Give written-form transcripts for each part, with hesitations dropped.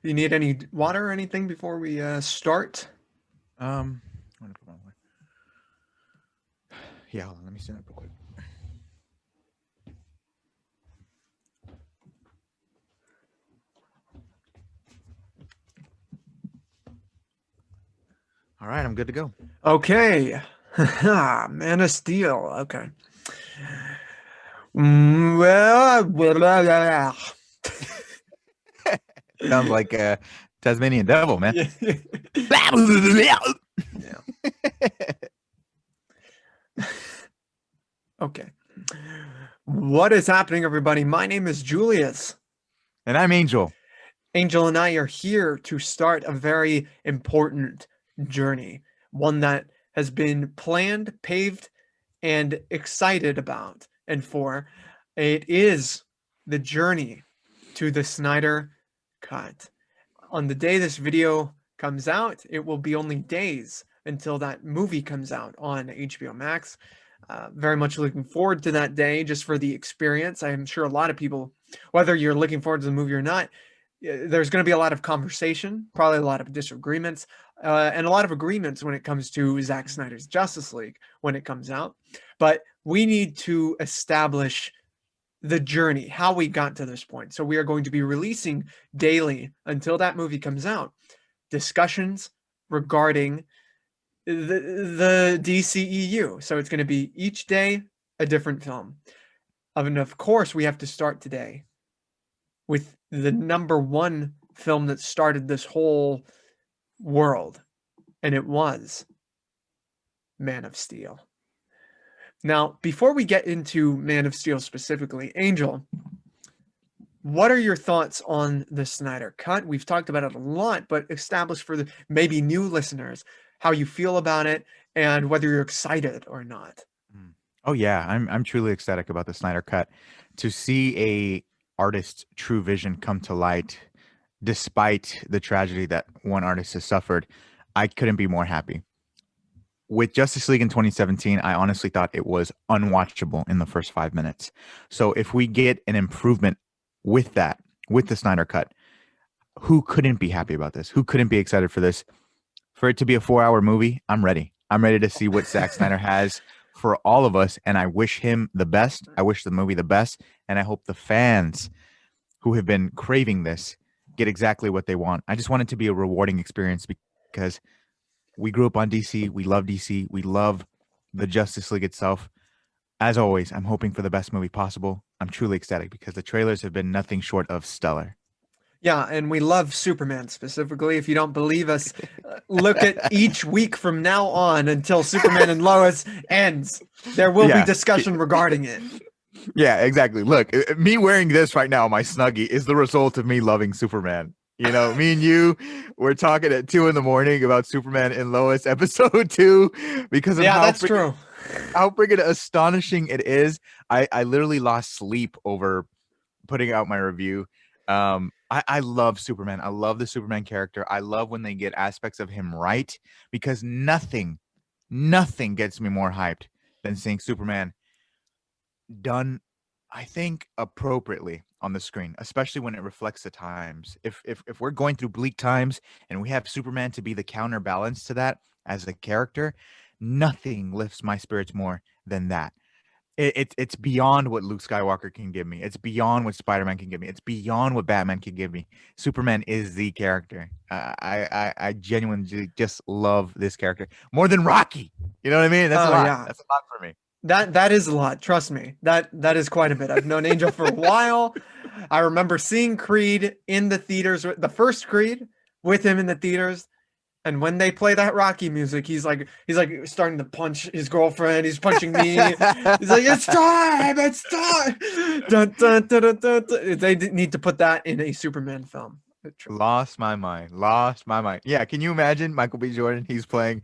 You need any water or anything before we start? I'm gonna put my Yeah, hold on, let me stand up real quick. All right, I'm good to go. Okay. Man of Steel. Okay. Blah, blah, blah. Sounds like a Tasmanian devil, man. Yeah. And Yeah. Okay. What is happening, everybody? My name is Julius. I'm Angel. Angel and I are here to start a very important journey, one that has been planned, paved, and excited about and for. It is the journey to the Snyder Cut. On the day this video comes out, it will be only days until that movie comes out on HBO Max. Very much looking forward to that day just for the experience. I'm sure a lot of people, whether you're looking forward to the movie or not, there's going to be a lot of conversation, probably a lot of disagreements, and a lot of agreements when it comes to Zack Snyder's Justice League when it comes out. But we need to establish the journey, how we got to this point. So we are going to be releasing daily until that movie comes out discussions regarding the DCEU. So it's going to be each day a different film. And of course, we have to start today with the number one film that started this whole world, and it was Man of Steel. Now, before we get into Man of Steel specifically, Angel, what are your thoughts on the Snyder Cut? We've talked about it a lot, but establish for the maybe new listeners how you feel about it and whether you're excited or not. Mm. Oh yeah, I'm truly ecstatic about the Snyder Cut. To see a artist's true vision come to light, despite the tragedy that one artist has suffered, I couldn't be more happy. With Justice League in 2017, I honestly thought it was unwatchable in the first 5 minutes. So if we get an improvement with that, with the Snyder Cut, who couldn't be happy about this? Who couldn't be excited for this? For it to be a 4 hour movie, I'm ready. I'm ready to see what Zack Snyder has for all of us. And I wish him the best. I wish the movie the best. And I hope the fans who have been craving this get exactly what they want. I just want it to be a rewarding experience because we grew up on DC. We love DC. We love the Justice League itself. As always, I'm hoping for the best movie possible. I'm truly ecstatic because the trailers have been nothing short of stellar. Yeah, and we love Superman specifically. If you don't believe us, look at each week from now on until Superman and Lois ends. There will be Yeah. discussion regarding it. Yeah, exactly. Look, me wearing this right now, my snuggie, is the result of me loving Superman. You know, me and you, we're talking at 2 in the morning about Superman and Lois episode 2 because of Yeah, that's true. how freaking astonishing it is. I literally lost sleep over putting out my review. I love Superman. I love the Superman character. I love when they get aspects of him right because nothing gets me more hyped than seeing Superman done, I think, appropriately on the screen, especially when it reflects the times. If we're going through bleak times and we have Superman to be the counterbalance to that as a character, nothing lifts my spirits more than that. It's beyond what Luke Skywalker can give me. It's beyond what Spider-Man can give me. It's beyond what Batman can give me. Superman is the character. I genuinely just love this character more than Rocky. You know what I mean? That's a Oh lot. yeah. That's a lot for me. That is a lot, trust me. That is quite a bit. I've known Angel for a while. I remember seeing Creed in the theaters, the first Creed with him in the theaters. And when they play that Rocky music, he's like starting to punch his girlfriend. He's punching me. He's like, it's time, it's time. Dun, dun, dun, dun, dun, dun. They need to put that in a Superman film. Lost my mind. Lost my mind. Yeah, can you imagine Michael B. Jordan? He's playing,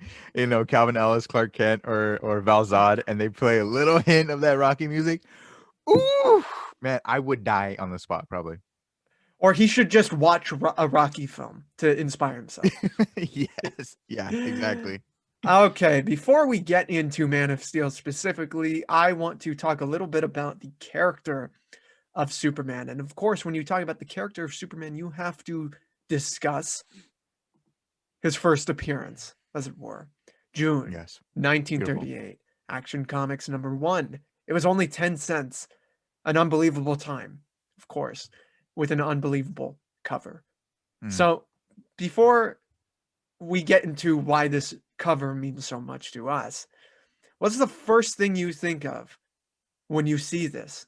Calvin Ellis, Clark Kent, or Val Zod, and they play a little hint of that Rocky music. Ooh, man, I would die on the spot probably. Or he should just watch a Rocky film to inspire himself. Yes. Yeah, exactly. Okay, before we get into Man of Steel specifically, I want to talk a little bit about the character of Superman. And of course, when you talk about the character of Superman, you have to discuss his first appearance, as it were. June Yes. Beautiful. 1938, Action Comics #1. It was only 10 cents. An unbelievable time, of course, with an unbelievable cover. Mm. So, before we get into why this cover means so much to us, what's the first thing you think of when you see this?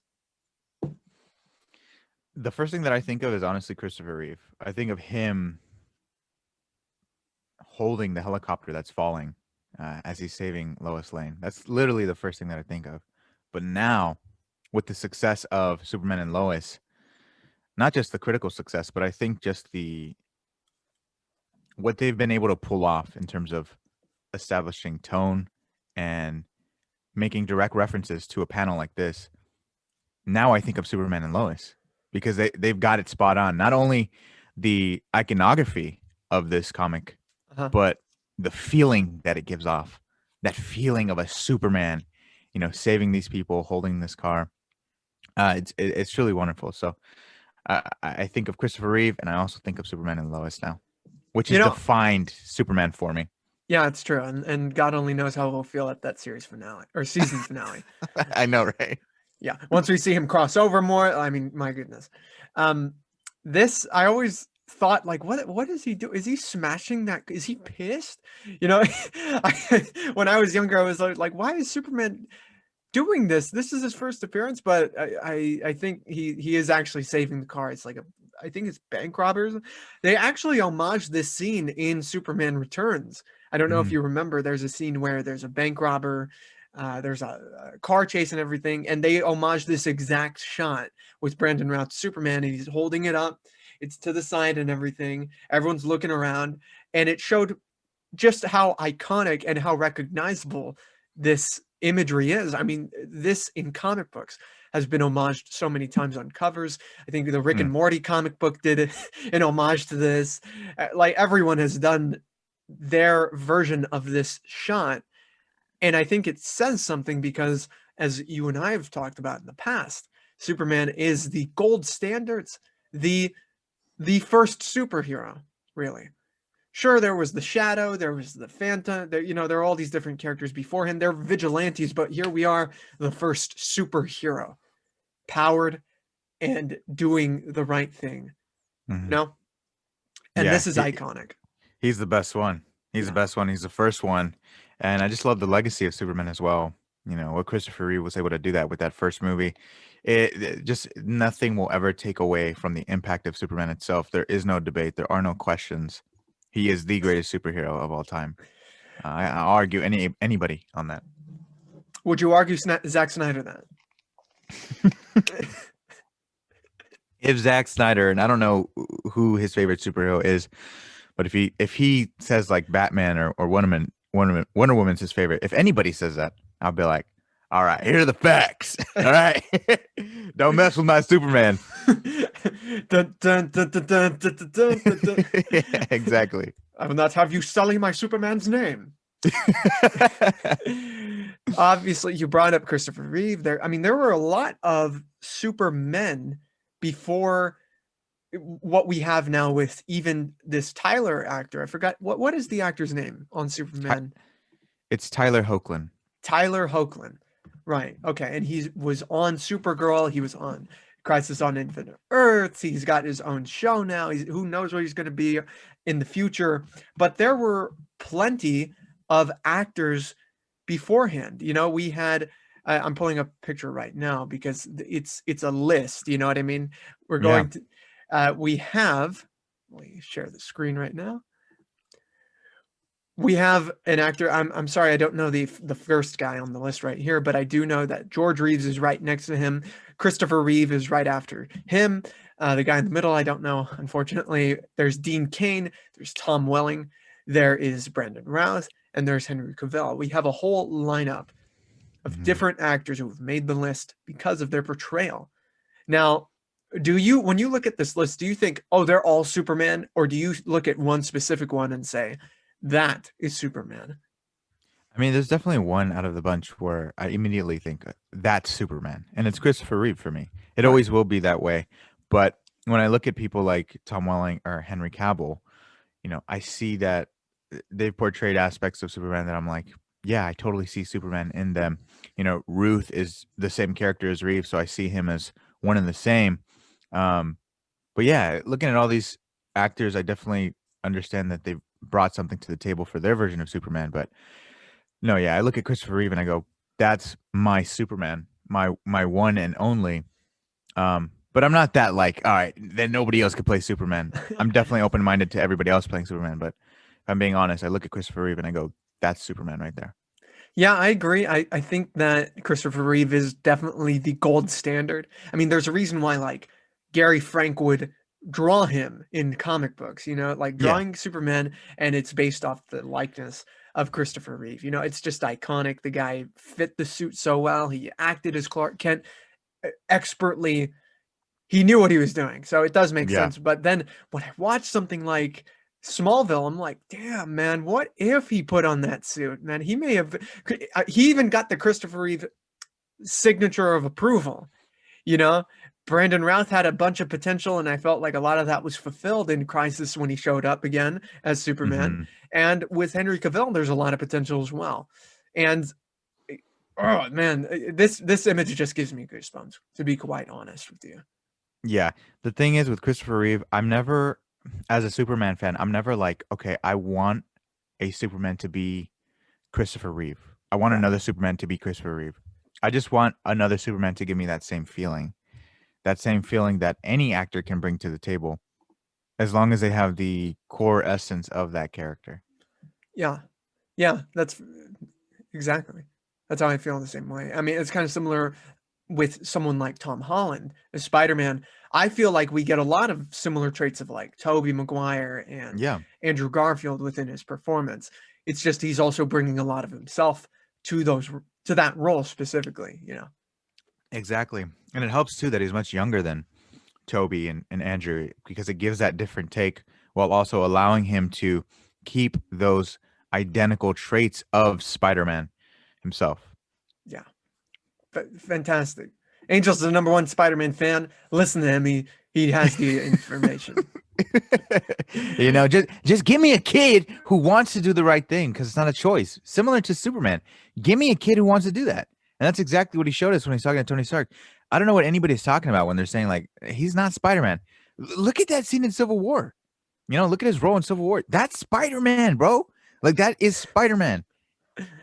The first thing that I think of is honestly Christopher Reeve. I think of him holding the helicopter that's falling as he's saving Lois Lane. That's literally the first thing that I think of. But now, with the success of Superman and Lois, not just the critical success, but I think just the what they've been able to pull off in terms of establishing tone and making direct references to a panel like this. Now I think of Superman and Lois because they've got it spot on. Not only the iconography of this comic, Uh-huh. but the feeling that it gives off. That feeling of a Superman, saving these people, holding this car. It's truly wonderful. So I think of Christopher Reeve, and I also think of Superman and Lois now, which You has know, defined Superman for me. yeah, it's true. And God only knows how we'll feel at that series finale or season finale. I know, right? Yeah. Once we see him cross over more, I mean, my goodness. Um, this I always thought like what does he do? Is he smashing that? Is he pissed? You know, when I was younger, I was like, why is Superman doing this? This is his first appearance, but I think he is actually saving the car. It's like I think it's bank robbers. They actually homage this scene in Superman Returns. I don't know if Mhm. you remember. There's a scene where there's a bank robber. There's a car chase and everything, and they homage this exact shot with Brandon Routh's Superman, and he's holding it up. It's to the side and everything. Everyone's looking around, and it showed just how iconic and how recognizable this imagery is. I mean, this in comic books has been homaged so many times on covers. I think the Rick Mm. and Morty comic book did it in homage to this. Like everyone has done their version of this shot. And I think it says something because, as you and I have talked about in the past, Superman is the gold standards, the the first superhero, really. Sure, there was the Shadow, there was the Phantom, there are all these different characters before him. They're vigilantes, but here we are, the first superhero, powered and doing the right thing, you Mhm. know? And Yeah, this is iconic. he's the best one. He's the Yeah. best one. He's the first one, and I just love the legacy of Superman as well. What Christopher Reeve was able to do that with that first movie. It just nothing will ever take away from the impact of Superman itself. There is no debate. There are no questions. He is the greatest superhero of all time. I'll argue anybody on that. Would you argue Zack Snyder that? If Zack Snyder, and I don't know who his favorite superhero is, but if he says like Batman or Wonder Woman's his favorite, if anybody says that, I'll be like, all right, here are the facts. All right, don't mess with my Superman. Dun, dun, dun, dun, dun, dun, dun, dun, dun, dun. Yeah, exactly. I will not have you sully my Superman's name. Obviously, you brought up Christopher Reeve there. I mean, there were a lot of Supermen before what we have now with even this Tyler actor. I forgot what is the actor's name on Ty- Superman? it's Tyler Hoechlin. Tyler Hoechlin. Right. Okay. And he was on Supergirl. He was on Crisis on Infinite Earths. He's got his own show now. Who knows what he's going to be in the future. But there were plenty of actors beforehand. We had. I'm pulling up a picture right now because it's a list. You know what I mean? We're Yeah. going to. We have. Let me share the screen right now. We have an actor. I'm sorry, I don't know the first guy on the list right here, but I do know that George Reeves is right next to him. Christopher Reeve is right after him. The guy in the middle, I don't know. Unfortunately, there's Dean Cain, there's Tom Welling, there is Brandon Routh, and there's Henry Cavill. We have a whole lineup of Mhm. different actors who have made the list because of their portrayal. Now, when you look at this list, do you think, oh, they're all Superman, or do you look at one specific one and say, that is Superman? I mean, there's definitely one out of the bunch where I immediately think that's Superman, and it's Christopher Reeve for me. It Right. always will be that way. But when I look at people like Tom Welling or Henry Cavill, I see that they've portrayed aspects of Superman that I'm like, yeah, I totally see Superman in them. Ruth is the same character as Reeve, so I see him as one and the same. Um, but yeah, looking at all these actors, I definitely understand that they've brought something to the table for their version of Superman. But no, yeah, I look at Christopher Reeve and I go, that's my Superman, my one and only. But I'm not that like, all right, then nobody else could play Superman. I'm definitely open minded to everybody else playing Superman, but if I'm being honest, I look at Christopher Reeve and I go, that's Superman right there. Yeah, I agree. I think that Christopher Reeve is definitely the gold standard. I mean, there's a reason why like Gary Frank would draw him in comic books, like Yeah. drawing Superman and it's based off the likeness of Christopher Reeve. It's just iconic. The guy fit the suit so well. He acted as Clark Kent expertly. He knew what he was doing. So it does make Yeah. sense. But then when I watch something like Smallville, I'm like, damn, man, what if he put on that suit? Man, he may have, he even got the Christopher Reeve signature of approval, you know? Brandon Routh had a bunch of potential, and I felt like a lot of that was fulfilled in Crisis when he showed up again as Superman. Hmm. And with Henry Cavill, there's a lot of potential as well. And oh man, this image just gives me goosebumps, to be quite honest with you. Yeah. The thing is with Christopher Reeve, I'm never, as a Superman fan, I'm never like, okay, I want a Superman to be Christopher Reeve. I want Yeah. another Superman to be Christopher Reeve. I just want another Superman to give me that same feeling that any actor can bring to the table, as long as they have the core essence of that character. Yeah. Yeah, that's exactly. That's how I feel the same way. I mean, it's kind of similar with someone like Tom Holland as Spider-Man. I feel like we get a lot of similar traits of like Tobey Maguire and Yeah, Andrew Garfield within his performance. It's just he's also bringing a lot of himself to those to that role specifically. exactly. And it helps too that he's much younger than Toby and Andrew, because it gives that different take while also allowing him to keep those identical traits of Spider-Man himself. Yeah. Fantastic. Angel's the number one Spider-Man fan. Listen to him. He has the information. Just give me a kid who wants to do the right thing, because it's not a choice. Similar to Superman, give me a kid who wants to do that, and that's exactly what he showed us when he's talking to Tony Stark. I don't know what anybody's talking about when they're saying like he's not Spider-Man. Look at that scene in Civil War. Look at his role in Civil War. That's Spider-Man, bro. Like that is Spider-Man.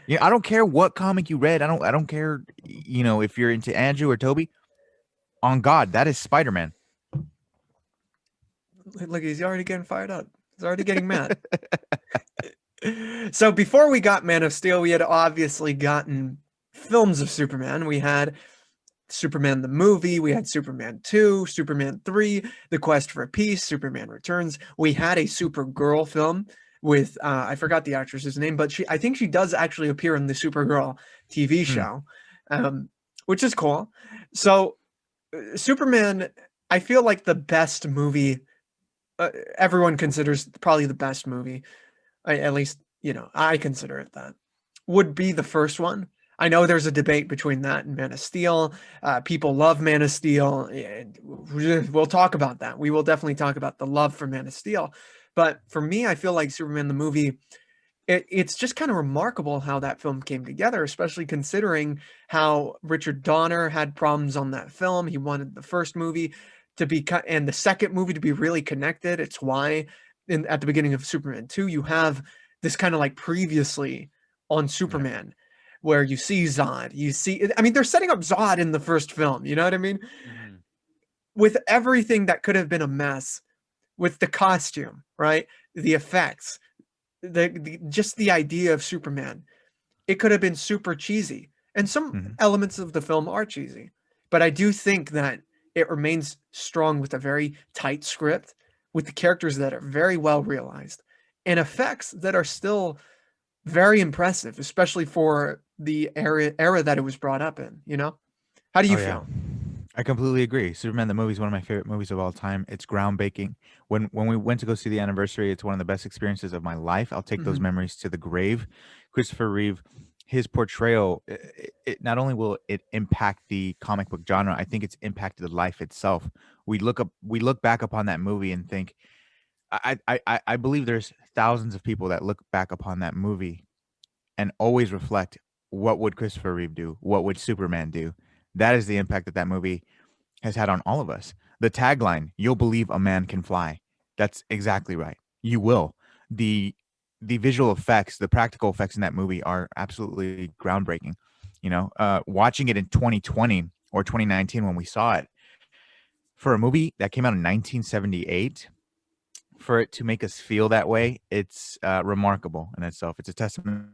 Yeah, I don't care what comic you read. I don't care. If you're into Andrew or Toby. On God, that is Spider-Man. Look, he's already getting fired up. He's already getting mad. So before we got Man of Steel, we had obviously gotten films of Superman. We had Superman the movie, we had Superman 2, Superman 3, The Quest for Peace, Superman Returns. We had a Supergirl film with I forgot the actress's name, but I think she does actually appear in the Supergirl TV Hmm. show, which is cool. So Superman, I feel like the best movie everyone considers probably the best movie. At least, I consider it that. Would be the first one. I know there's a debate between that and Man of Steel. People love Man of Steel, and we'll talk about that. We will definitely talk about the love for Man of Steel. But for me, I feel like Superman the movie, it's just kind of remarkable how that film came together, especially considering how Richard Donner had problems on that film. He wanted the first movie to be cut and the second movie to be really connected. It's why at the beginning of Superman 2, you have this kind of like previously on Yeah. Superman where you see Zod, I mean, they're setting up Zod in the first film, you know what I mean? Hmm. With everything that could have been a mess, with the costume, right? The effects, just the idea of Superman. It could have been super cheesy. And some Hmm. elements of the film are cheesy. But I do think that it remains strong with a very tight script, with the characters that are very well realized, and effects that are still very impressive, especially for the era that it was brought up in? How do Oh you yeah. feel? I completely agree. Superman the movie is one of my favorite movies of all time. It's groundbreaking. When we went to go see the anniversary, it's one of the best experiences of my life. I'll take those Mhm. memories to the grave. Christopher Reeve, his portrayal, it not only will it impact the comic book genre, I think it's impacted life itself we look back upon that movie and think, I believe there's thousands of people that look back upon that movie and always reflect, what would Christopher Reeve do? What would Superman do? That is the impact that that movie has had on all of us. The tagline, "You'll believe a man can fly." That's exactly right. You will. The the visual effects, the practical effects in that movie are absolutely groundbreaking. Watching it in 2020 or 2019 when we saw it, for a movie that came out in 1978, for it to make us feel that way, it's remarkable in itself. It's a testament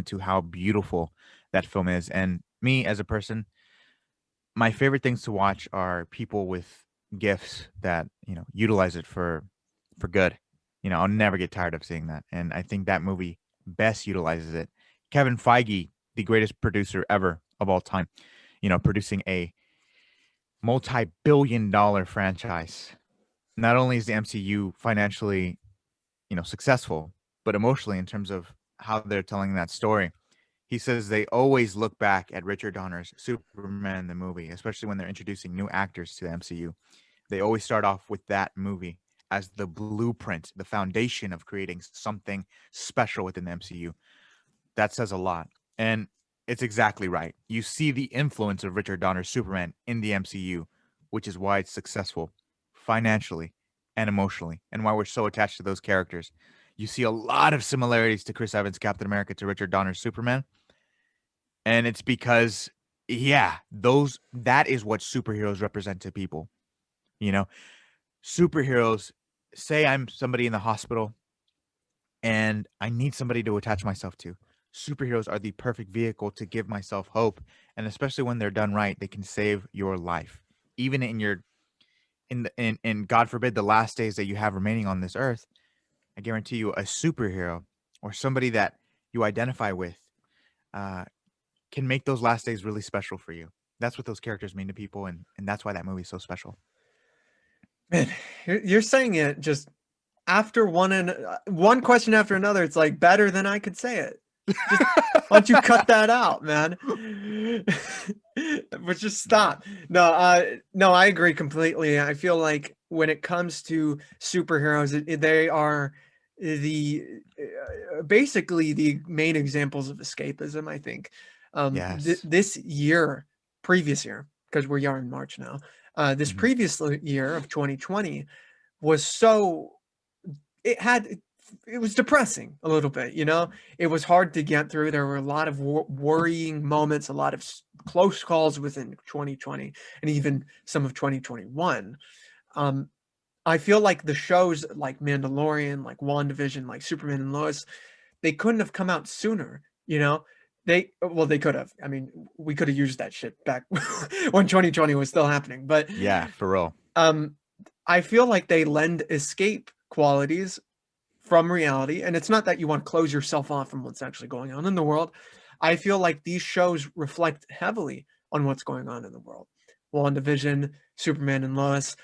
to how beautiful that film is. And me as a person, my favorite things to watch are people with gifts that utilize it for good. I'll never get tired of seeing that, and I think that movie best utilizes it. Kevin Feige, the greatest producer ever of all time, producing a multi-billion-dollar franchise. Not only is the MCU financially, successful, but emotionally in terms of how they're telling that story. He says they always look back at Richard Donner's Superman the movie, especially when they're introducing new actors to the MCU. They always start off with that movie as the blueprint, the foundation of creating something special within the MCU. That says a lot. And it's exactly right. You see the influence of Richard Donner's Superman in the MCU, which is why it's successful financially and emotionally, and why we're so attached to those characters. You see a lot of similarities to Chris Evans' Captain America to Richard Donner's Superman. And it's because, yeah, that is what superheroes represent to people. You know, Superheroes, say I'm somebody in the hospital and I need somebody to attach myself to. Superheroes are the perfect vehicle to give myself hope, and especially when they're done right, they can save your life. Even in your in God forbid the last days that you have remaining on this earth, I guarantee you a superhero or somebody that you identify with uh, can make those last days really special for you. That's what those characters mean to people, and that's why that movie's so special. Man, you're saying it just after one question after another. It's like better than I could say it. Just why don't you cut that out, man? But just stop. No, no, I agree completely. I feel like when it comes to superheroes, they are the basically the main examples of escapism. I think Yes. this year, previous year, because we are in March now. This Mhm. previous year of 2020 was so it had it was depressing a little bit, you know? It was hard to get through. There were a lot of worrying moments, a lot of close calls within 2020 and even some of 2021. Um, I feel like the shows like Mandalorian, like WandaVision, like Superman and Lois, they couldn't have come out sooner, you know? They could have. I mean, we could have used that shit back when 2020 was still happening, but Yeah, for real. um I feel like they lend escape qualities from reality. And it's not that you want to close yourself off from what's actually going on in the world. I feel like these shows reflect heavily on what's going on in the world. WandaVision, Superman and Lois.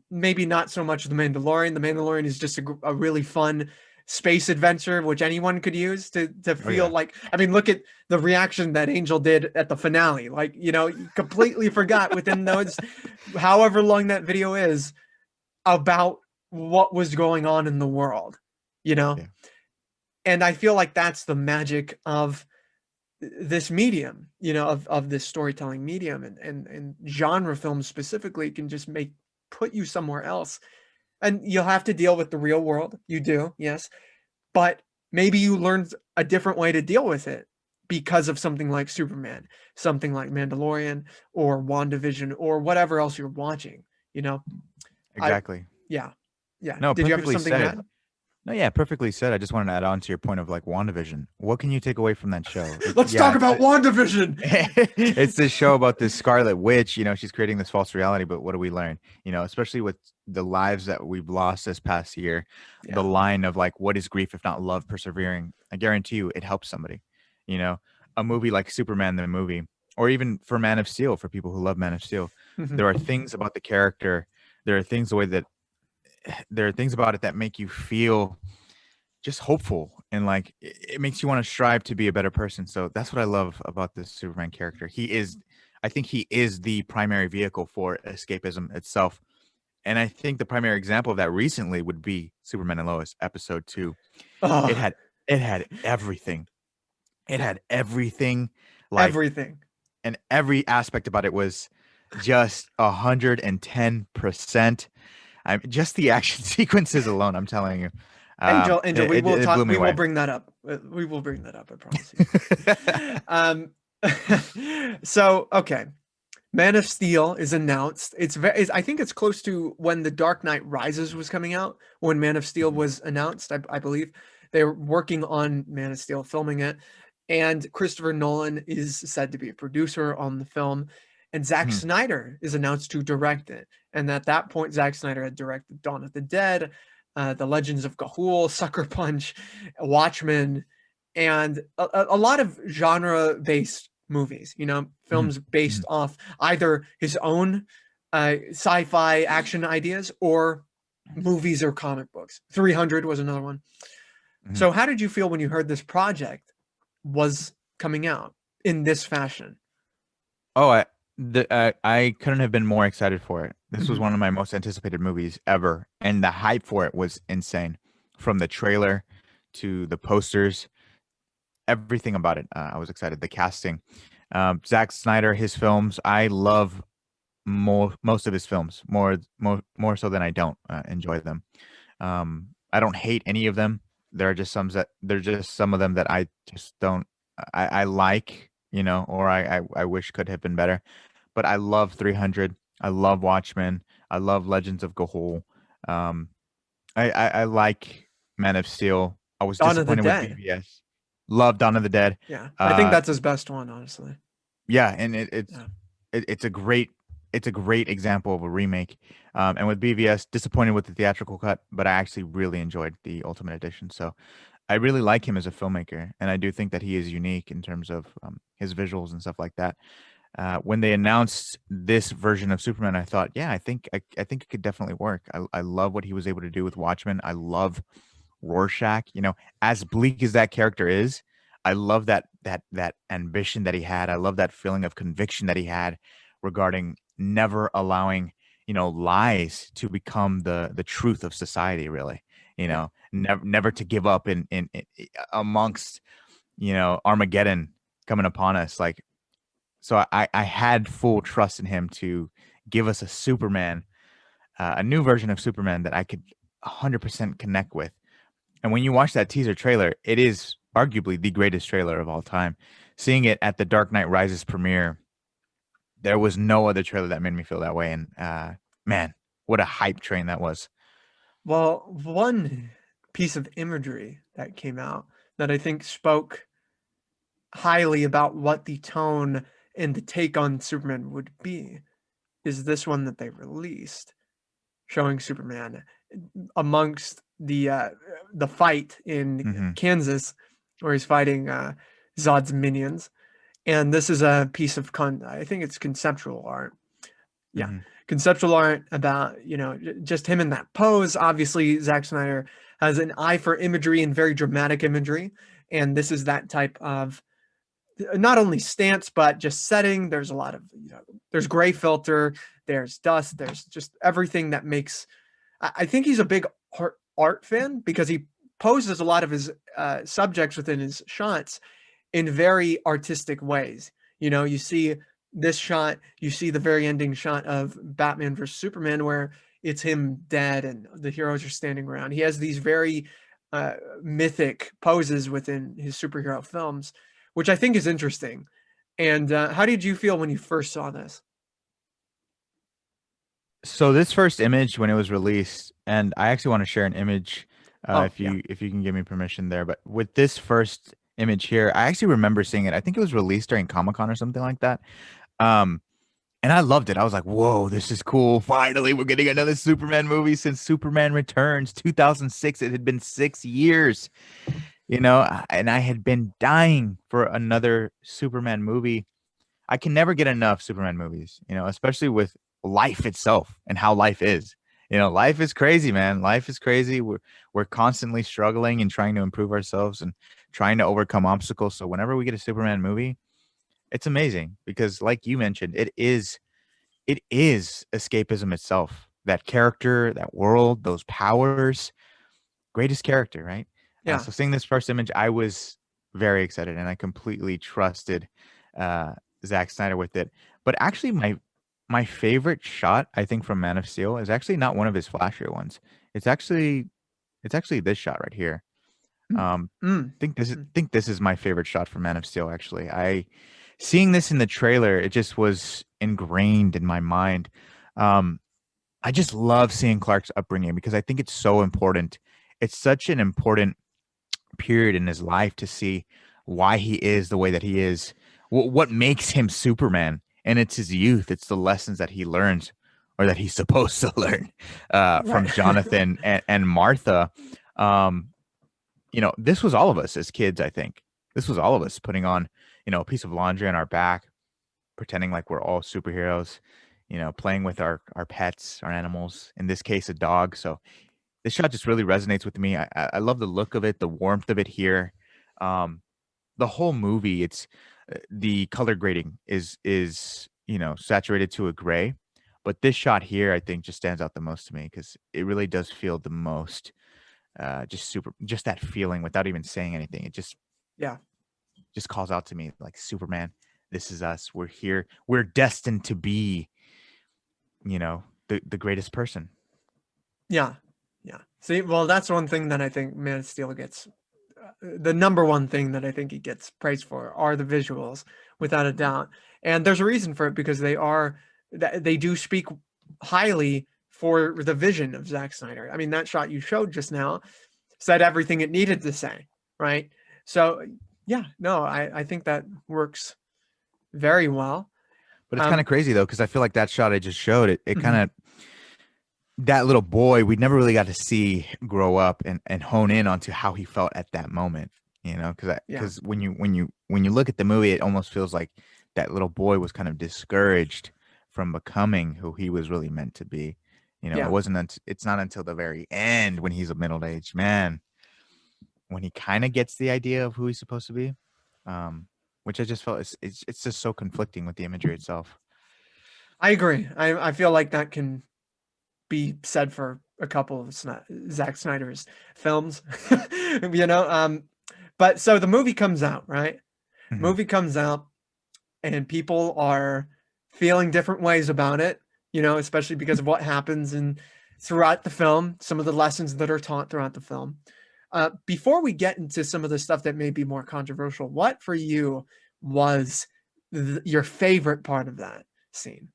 Maybe not so much The Mandalorian. The Mandalorian is just a really fun space adventure, which anyone could use to Oh feel yeah. like. I mean, look at the reaction that Angel did at the finale. Like, you completely forgot within those, however long that video is, about what was going on in the world, you know? Yeah. And I feel like that's the magic of this medium, of this storytelling medium and genre films specifically can just put you somewhere else. And you'll have to deal with the real world. You do, yes. But maybe you learned a different way to deal with it because of something like Superman, something like Mandalorian or WandaVision or whatever else you're watching, you know? I Exactly. Yeah. Yeah. No, Did you have perfectly something to said. add? No, yeah, perfectly said. I just wanted to add on to your point of like WandaVision. What can you take away from that show? Let's talk about WandaVision. It's this show about this Scarlet Witch. She's creating this false reality. But what do we learn? Especially with the lives that we've lost this past year, the Yeah. line of like, what is grief if not love persevering? I guarantee you, it helps somebody. You know, a movie like Superman the movie, or even for Man of Steel, for people who love Man of Steel, Mhm. there are things about the character. There are things the way that there are things about it that make you feel just hopeful, and like it makes you want to strive to be a better person. So that's what I love about this Superman character. I think he is the primary vehicle for escapism itself. And I think the primary example of that recently would be Superman and Lois episode 2. It Oh, had it had everything. It had everything, like, everything. and every aspect about it was just 110%. I'm just the action sequences alone, I'm telling you. Angel, It, we it, will it blew talk. me We will away. bring that up. We will bring that up. I promise you. So okay, Man of Steel is announced. I think it's close to when The Dark Knight Rises was coming out. When Man of Steel Mhm, was announced, I believe they're working on Man of Steel, filming it, and Christopher Nolan is said to be a producer on the film, and Zack mhm, Snyder is announced to direct it. And at that point, Zack Snyder had directed Dawn of the Dead, The Legends of Ga'Hoole, Sucker Punch, Watchmen, and a lot of genre-based movies, mhm, films based mhm, off either his own sci-fi action ideas or movies or comic books. 300 was another one. mhm. So how did you feel when you heard this project was coming out in this fashion? Oh, I couldn't have been more excited for it. This was Mhm. one of my most anticipated movies ever, and the hype for it was insane. From the trailer to the posters, everything about it, I was excited. The casting, Zack Snyder, his films, I love most of his films more so than I don't enjoy them. I don't hate any of them. There are just some of them that I just don't I like, or I wish could have been better. But I love 300. I love Watchmen. I love Legends of Ga'Hoole. Um, I like Man of Steel. I was Dawn of the disappointed with Dead. BVS. Love Dawn of the Dead. Yeah, I think Uh, that's his best one, honestly. yeah, and Yeah. it's a great example of a remake. And with BVS, disappointed with the theatrical cut, but I actually really enjoyed the Ultimate Edition. So I really like him as a filmmaker, and I do think that he is unique in terms of his visuals and stuff like that. When they announced this version of Superman, I thought, yeah, I think it could definitely work. I love what he was able to do with Watchmen. I love Rorschach. As bleak as that character is, I love that ambition that he had. I love that feeling of conviction that he had regarding never allowing lies to become the truth of society. Really, Yeah. never to give up in amongst Armageddon coming upon us. Like, so I had full trust in him to give us a Superman, a new version of Superman that I could 100% connect with. And when you watch that teaser trailer, it is arguably the greatest trailer of all time. Seeing it at the Dark Knight Rises premiere, there was no other trailer that made me feel that way. And man, what a hype train that was. Well, one piece of imagery that came out that I think spoke highly about what the tone and the take on Superman would be is this one that they released, showing Superman amongst the fight in Hmm. Kansas, where he's fighting Zod's minions. And this is a piece of I think it's conceptual art. Yeah, Hmm. conceptual art about just him in that pose. Obviously, Zack Snyder has an eye for imagery and very dramatic imagery, and this is that type of not only stance but just setting. There's a lot of there's gray filter, there's dust, there's just everything that makes. I think he's a big art fan because he poses a lot of his subjects within his shots in very artistic ways. You see this shot, you see the very ending shot of Batman versus Superman where it's him dead and the heroes are standing around. He has these very mythic poses within his superhero films, which I think is interesting. And how did you feel when you first saw this? So this first image when it was released, and I actually want to share an image, Oh, if yeah. you can give me permission there. But with this first image here, I actually remember seeing it. I think it was released during Comic Con or something like that. Um, and I loved it. I was like, "Whoa, this is cool! Finally, we're getting another Superman movie since Superman Returns, 2006. It had been 6 years, and I had been dying for another Superman movie. I can never get enough Superman movies, especially with life itself and how life is. Life is crazy, man. Life is crazy. We're constantly struggling and trying to improve ourselves and trying to overcome obstacles. So whenever we get a Superman movie, it's amazing because, like you mentioned, it is escapism itself. that character, that world, those powers. Greatest character, right? Yeah. So seeing this first image, I was very excited, and I completely trusted uh, Zack Snyder with it. But actually, my favorite shot, I think, from Man of Steel is actually not one of his flashier ones. It's actually this shot right here. Mm. Um, Mm. Mm. think this is my favorite shot from Man of Steel. Actually, I seeing this in the trailer, it just was ingrained in my mind. Um, I just love seeing Clark's upbringing because I think it's so important. It's such an important period in his life to see why he is the way that he is. What makes him Superman? And it's his youth. It's the lessons that he learns, or that he's supposed to learn, from Right. Jonathan and Martha. Um, this was all of us as kids. I think this was all of us putting on, a piece of laundry on our back, pretending like we're all superheroes. Playing with our pets, our animals. In this case, a dog. So this shot just really resonates with me. I love the look of it, the warmth of it here. Um, the whole movie, it's the color grading is saturated to a gray, but this shot here, I think, just stands out the most to me because it really does feel the most just that feeling without even saying anything. It Yeah. just calls out to me like Superman. This is us. We're here. We're destined to be, the greatest person. Yeah. Yeah. See, well, that's one thing that I think Man of Steel gets. The number one thing that I think he gets praised for are the visuals, without a doubt. And there's a reason for it because they do speak highly for the vision of Zack Snyder. I mean, that shot you showed just now said everything it needed to say, right? So yeah, no, I think that works very well. But it's kind of Um, crazy though, because I feel like that shot I just showed it kind mhm, of that little boy, we never really got to see grow up and hone in onto how he felt at that moment, because yeah, when you look at the movie, it almost feels like that little boy was kind of discouraged from becoming who he was really meant to be. yeah, It's not until the very end when he's a middle-aged man, when he kind of gets the idea of who he's supposed to be, um, which I just felt it's just so conflicting with the imagery itself. I agree. I feel like that can be said for a couple of Zack Snyder's films, you know. But so the movie comes out, right? Hmm. Movie comes out, and people are feeling different ways about it, especially because of what happens and throughout the film, some of the lessons that are taught throughout the film. Before we get into some of the stuff that may be more controversial, what for you was your favorite part of that scene?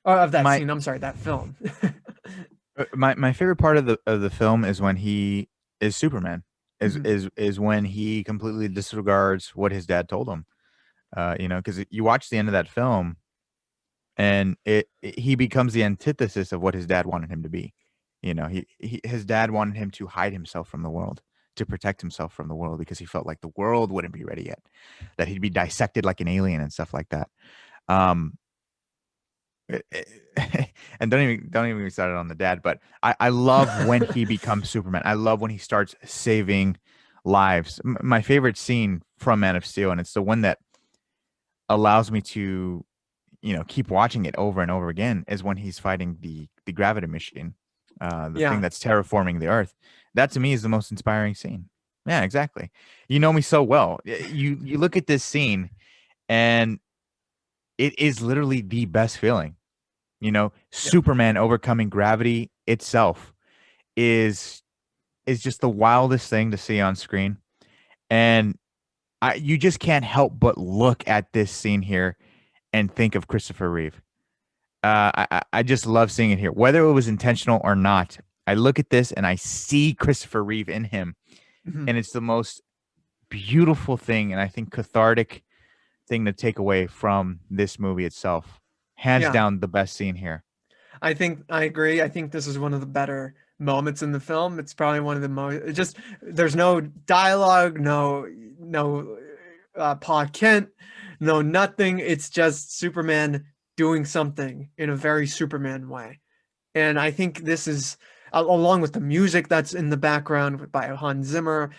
Or of that My scene, I'm sorry, that film. my favorite part of the film is when he is Superman. Is Mhm. is is when he completely disregards what his dad told him. Because you watch the end of that film, and he becomes the antithesis of what his dad wanted him to be. His dad wanted him to hide himself from the world, to protect himself from the world, because he felt like the world wouldn't be ready yet, that he'd be dissected like an alien and stuff like that. Um, and don't even get me started on the dad, but I love when he becomes Superman. I love when he starts saving lives. My favorite scene from Man of Steel, and it's the one that allows me to keep watching it over and over again, is when he's fighting the gravity machine, the thing Yeah. that's terraforming the Earth. That to me is the most inspiring scene. Yeah, exactly. You know me so well. You look at this scene, and it is literally the best feeling. Yeah. Superman overcoming gravity itself is just the wildest thing to see on screen. And you just can't help but look at this scene here and think of Christopher Reeve. I just love seeing it here, whether it was intentional or not. I look at this and I see Christopher Reeve in him, Mhm. and it's the most beautiful thing, and I think cathartic thing to take away from this movie itself. Hands Yeah. down, the best scene here. I think I agree. I think this is one of the better moments in the film. It's probably one of the most just there's no dialogue, no Pa Kent, no nothing. It's just Superman doing something in a very Superman way. And I think this is along with the music that's in the background by Hans Zimmer,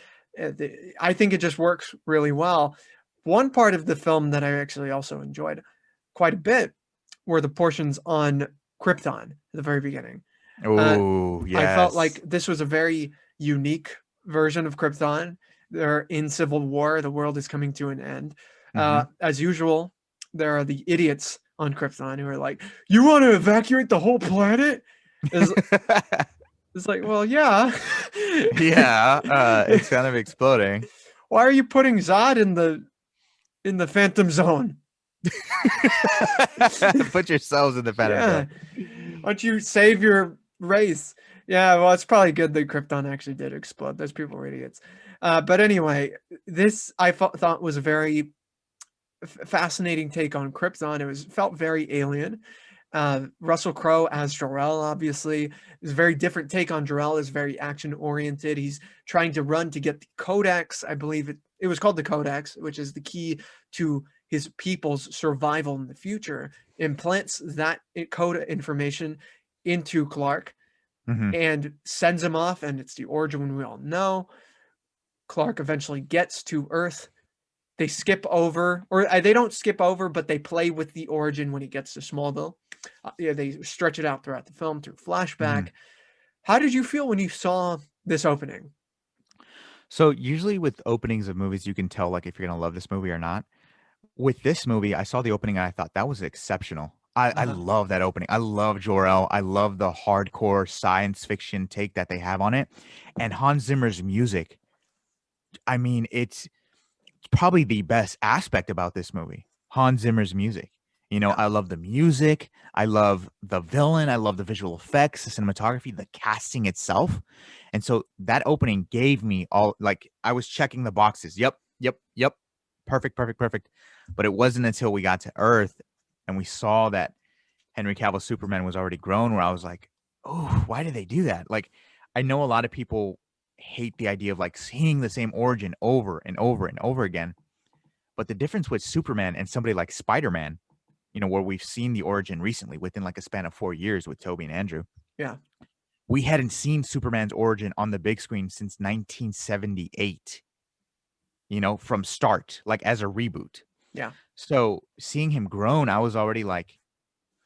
I think it just works really well. One part of the film that I actually also enjoyed quite a bit were the portions on Krypton at the very beginning. Uh, Oh, I felt yes. like this was a very unique version of Krypton. They're in civil war. The world is coming to an end. Hmm. As usual, there are the idiots on Krypton who are like, "You want to evacuate the whole planet?" It's, it's like, well, yeah. Yeah, it's kind of exploding. Why are you putting Zod in the Phantom Zone? Put yourselves in the Phantom Yeah. Zone. Why don't you save your race? Yeah, well, it's probably good that Krypton actually did explode. Those people were idiots. But anyway, this I thought was a very fascinating take on Krypton. It was felt very alien. Russell Crowe as Jor-El, obviously, is a very different take on Jor-El. Is very action oriented. He's trying to run to get the Codex. I believe it was called the Codex, which is the key to his people's survival in the future. Implants that code information into Clark Hmm. and sends him off, and it's the origin we all know. Clark eventually gets to Earth. They skip over, or they don't skip over, but they play with the origin when he gets to Smallville. Yeah, they stretch it out throughout the film through Hmm. flashback. How did you feel when you saw this opening? So usually with openings of movies, you can tell like if you're gonna love this movie or not. With this movie, I saw the opening and I thought that was exceptional. I Uh-huh. love that opening. I love Jor-El. I love the hardcore science fiction take that they have on it. And Hans Zimmer's music. I mean, it's probably the best aspect about this movie. Hans Zimmer's music. You know, Yeah. I love the music. I love the villain. I love the visual effects, the cinematography, the casting itself. And so that opening gave me all like I was checking the boxes. Yep, yep, yep. Perfect, perfect, perfect. But it wasn't until we got to Earth and we saw that Henry Cavill Superman was already grown where I was like, oh, why did they do that? Like, I know a lot of people hate the idea of like seeing the same origin over and over and over again. But the difference with Superman and somebody like Spider-Man, you know, where we've seen the origin recently within like a span of 4 years with Toby and Andrew, Yeah. we hadn't seen Superman's origin on the big screen since 1978, you know, from start, like as a reboot. Yeah. So seeing him grown, I was already like,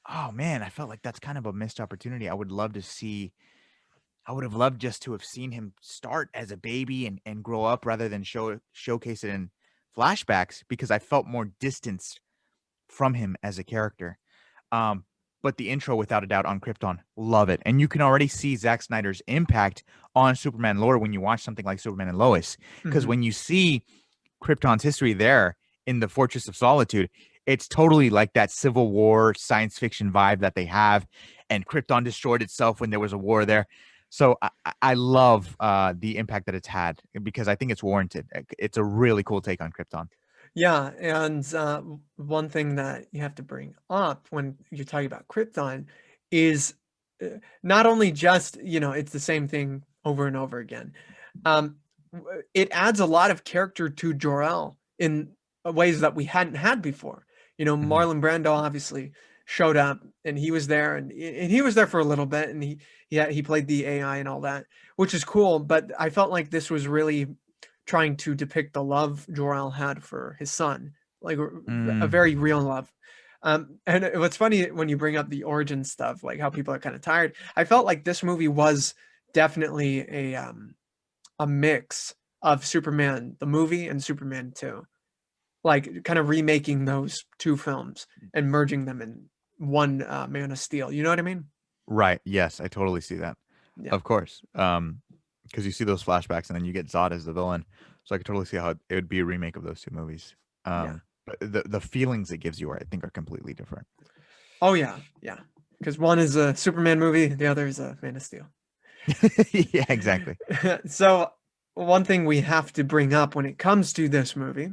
oh man, I felt like that's kind of a missed opportunity. I would have loved just to have seen him start as a baby and grow up rather than showcase it in flashbacks because I felt more distanced from him as a character. Um, but the intro, without a doubt, on Krypton, love it. And you can already see Zack Snyder's impact on Superman lore when you watch something like Superman and Lois. Because Hmm. when you see Krypton's history there in the Fortress of Solitude, it's totally like that Civil War science fiction vibe that they have. And Krypton destroyed itself when there was a war there. So I love the impact that it's had because I think it's warranted. It's a really cool take on Krypton. Yeah, and one thing that you have to bring up when you're talking about Krypton is not only just, it's the same thing over and over again. Um, it adds a lot of character to Jor-El in ways that we hadn't had before. Hmm. Marlon Brando obviously showed up and he was there and he was there for a little bit and he played the AI and all that, which is cool, but I felt like this was really trying to depict the love Jor-El had for his son, like a Mm, very real love. And what's funny when you bring up the origin stuff, like how people are kind of tired. I felt like this movie was definitely a mix of Superman the movie and Superman 2, like kind of remaking those two films and merging them in one Man of Steel. You know what I mean? right. Yes, I totally see that. Yeah, Of course. Because you see those flashbacks and then you get Zod as the villain. So I could totally see how it would be a remake of those two movies. yeah. But the feelings it gives you, I think, are completely different. Oh yeah, yeah. Because one is a Superman movie, the other is a Man of Steel. Yeah, exactly. So one thing we have to bring up when it comes to this movie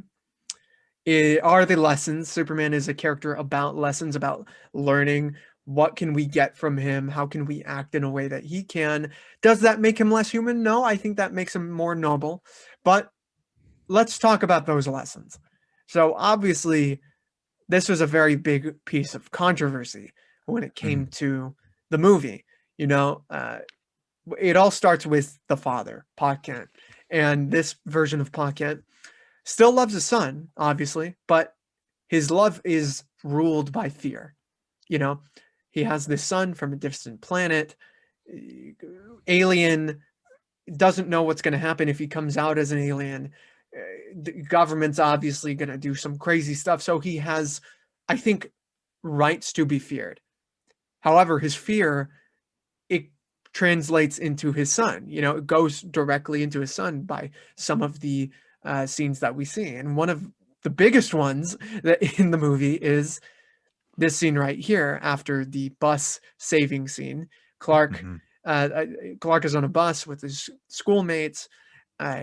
are the lessons. Superman is a character about lessons, about learning. What can we get from him? How can we act in a way that he can? Does that make him less human? No, I think that makes him more noble. But let's talk about those lessons. So obviously, this was a very big piece of controversy when it came Mhm. to the movie. You know, it all starts with the father, Pa Kent, and this version of Pa Kent still loves his son, obviously, but his love is ruled by fear. You know, He has this son from a distant planet, alien, doesn't know what's going to happen if he comes out as an alien. The government's obviously going to do some crazy stuff. So he has, I think, rights to be feared. However, his fear, it translates into his son. It goes directly into his son by some of the scenes that we see. And one of the biggest ones that in the movie is this scene right here after the bus saving scene. Clark Mm-hmm. Clark is on a bus with his schoolmates.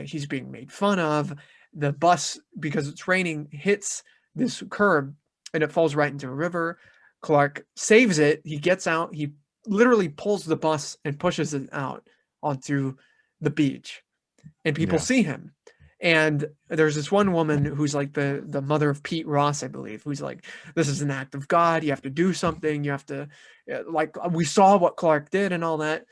He's being made fun of. The bus, because it's raining, hits this curb and it falls right into a river. Clark saves it. He gets out. He literally pulls the bus and pushes it out onto the beach, and people Yeah. see him. And there's this one woman who's like the mother of Pete Ross, I believe, who's like, this is an act of God. You have to do something. You have to, like, we saw what Clark did and all that.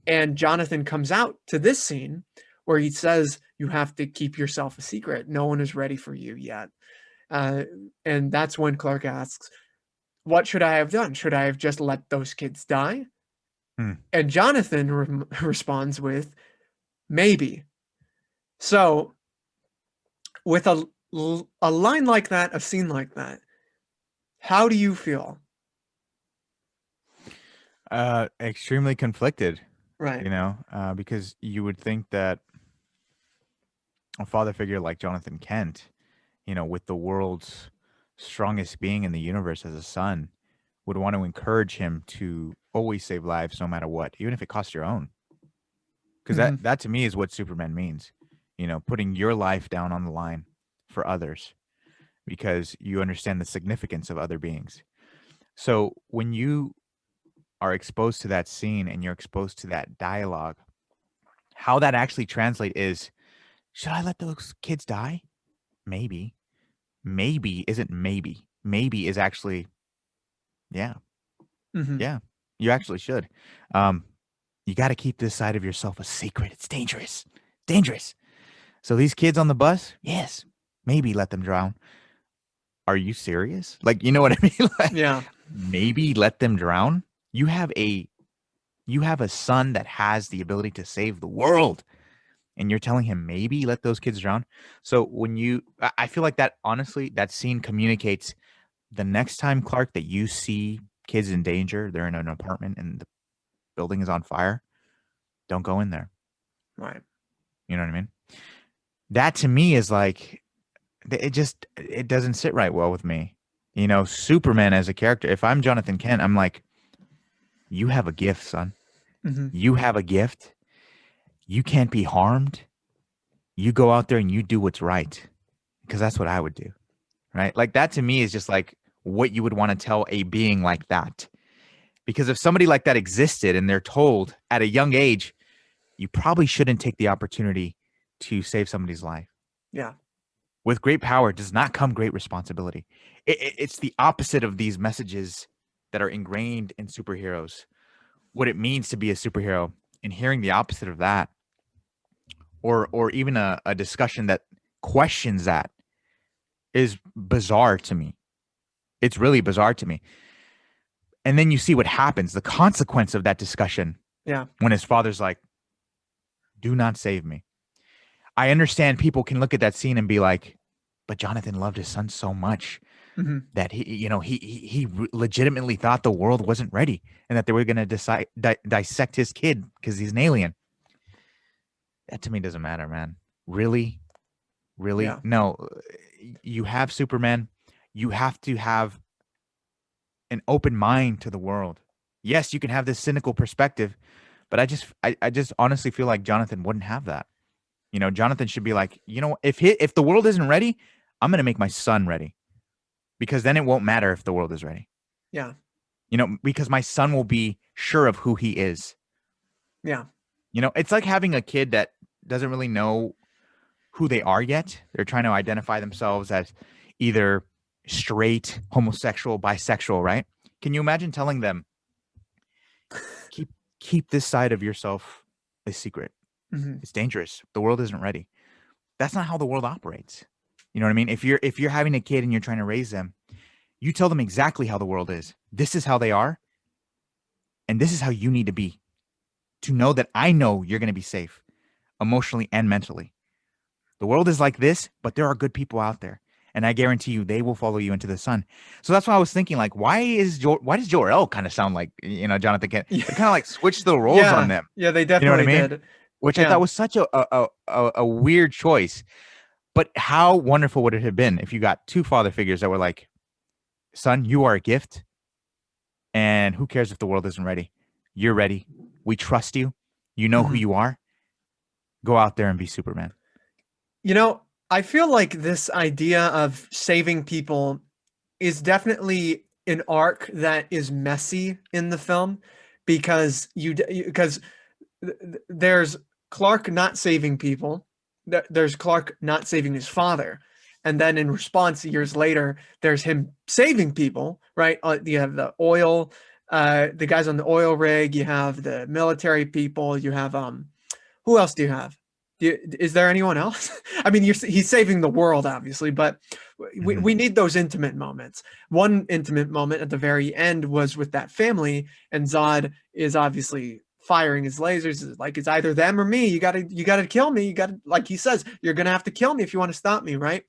And Jonathan comes out to this scene where he says, you have to keep yourself a secret. No one is ready for you yet. Uh, and that's when Clark asks, what should I have done? Should I have just let those kids die? Hmm. And Jonathan responds with, maybe. So, with a line like that, a scene like that, how do you feel? Extremely conflicted, Right. because you would think that a father figure like Jonathan Kent, with the world's strongest being in the universe as a son, would want to encourage him to always save lives no matter what, even if it costs your own. Because that, Mm-hmm. that to me is what Superman means, putting your life down on the line for others because you understand the significance of other beings. So when you are exposed to that scene and you're exposed to that dialogue, how that actually translate is, should I let those kids die? Maybe. Maybe isn't maybe. Maybe is actually, yeah, Mm-hmm. yeah, you actually should. Um, you got to keep this side of yourself a secret. It's dangerous. Dangerous. So these kids on the bus, yes, maybe let them drown. Are you serious? Like, you know what I mean? Like, Yeah. maybe let them drown. You have a you have a son that has the ability to save the world, and you're telling him maybe let those kids drown. So when I feel like that, honestly, that scene communicates the next time, Clark, that you see kids in danger, they're in an apartment and the building is on fire, don't go in there. Right. You know what I mean? That to me is like, it doesn't sit right well with me. Superman as a character, if I'm Jonathan Kent, I'm like, you have a gift, son. Mm-hmm. You have a gift. You can't be harmed. You go out there and you do what's right, because that's what I would do. Right? Like, that to me is just like what you would want to tell a being like that. Because if somebody like that existed and they're told at a young age, you probably shouldn't take the opportunity to save somebody's life. Yeah. With great power does not come great responsibility. It's the opposite of these messages that are ingrained in superheroes, what it means to be a superhero, and hearing the opposite of that, or even a discussion that questions that, is bizarre to me. It's really bizarre to me. And then you see what happens, the consequence of that discussion, Yeah. when his father's like, do not save me. I understand people can look at that scene and be like, but Jonathan loved his son so much Mm-hmm. that he legitimately thought the world wasn't ready and that they were going to dissect his kid because he's an alien. That to me doesn't matter, man. Really, really, Yeah. no. You have Superman. You have to have an open mind to the world. Yes, you can have this cynical perspective, but I just honestly feel like Jonathan wouldn't have that. Jonathan should be like, if the world isn't ready, I'm going to make my son ready, because then it won't matter if the world is ready. Yeah. Because my son will be sure of who he is. Yeah. It's like having a kid that doesn't really know who they are yet. They're trying to identify themselves as either straight, homosexual, bisexual, right? Can you imagine telling them, keep keep this side of yourself a secret? Mm-hmm. It's dangerous. The world isn't ready. That's not how the world operates. You know what I mean? If you're having a kid and you're trying to raise them, you tell them exactly how the world is. This is how they are. And this is how you need to be, to know that I know you're going to be safe emotionally and mentally. The world is like this, but there are good people out there. And I guarantee you they will follow you into the sun. So that's why I was thinking, like, why does Jor-El kind of sound like, Jonathan Kent? Yeah. They kind of like switched the roles on Yeah. them. Yeah, they You know what I definitely mean? did. Which I Yeah. thought was such a weird choice. But how wonderful would it have been if you got two father figures that were like, son, you are a gift. And who cares if the world isn't ready? You're ready. We trust you. You know who Mhm. you are. Go out there and be Superman. You know, I feel like this idea of saving people is definitely an arc that is messy in the film because because there's Clark not saving people. There's Clark not saving his father. And then in response, years later, there's him saving people, right? You have the oil, the guys on the oil rig, you have the military people, you have who else do you have? Is there anyone else? I mean, he's saving the world, obviously, but Mm-hmm. we need those intimate moments. One intimate moment at the very end was with that family, and Zod is obviously firing his lasers. Like it's either them or me. You gotta kill me. You gotta, like he says, you're gonna have to kill me if you want to stop me, right?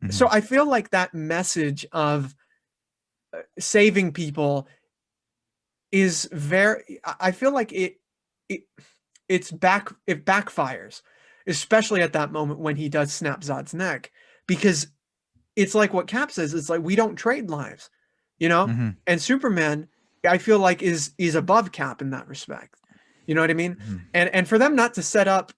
Mm-hmm. So I feel like that message of saving people is very. I feel like it it backfires, especially at that moment when he does snap Zod's neck, because it's like what Cap says. It's like we don't trade lives, you know. Mm-hmm. And Superman, I feel like is above Cap in that respect. You know what I mean? Mm-hmm. And for them not to set up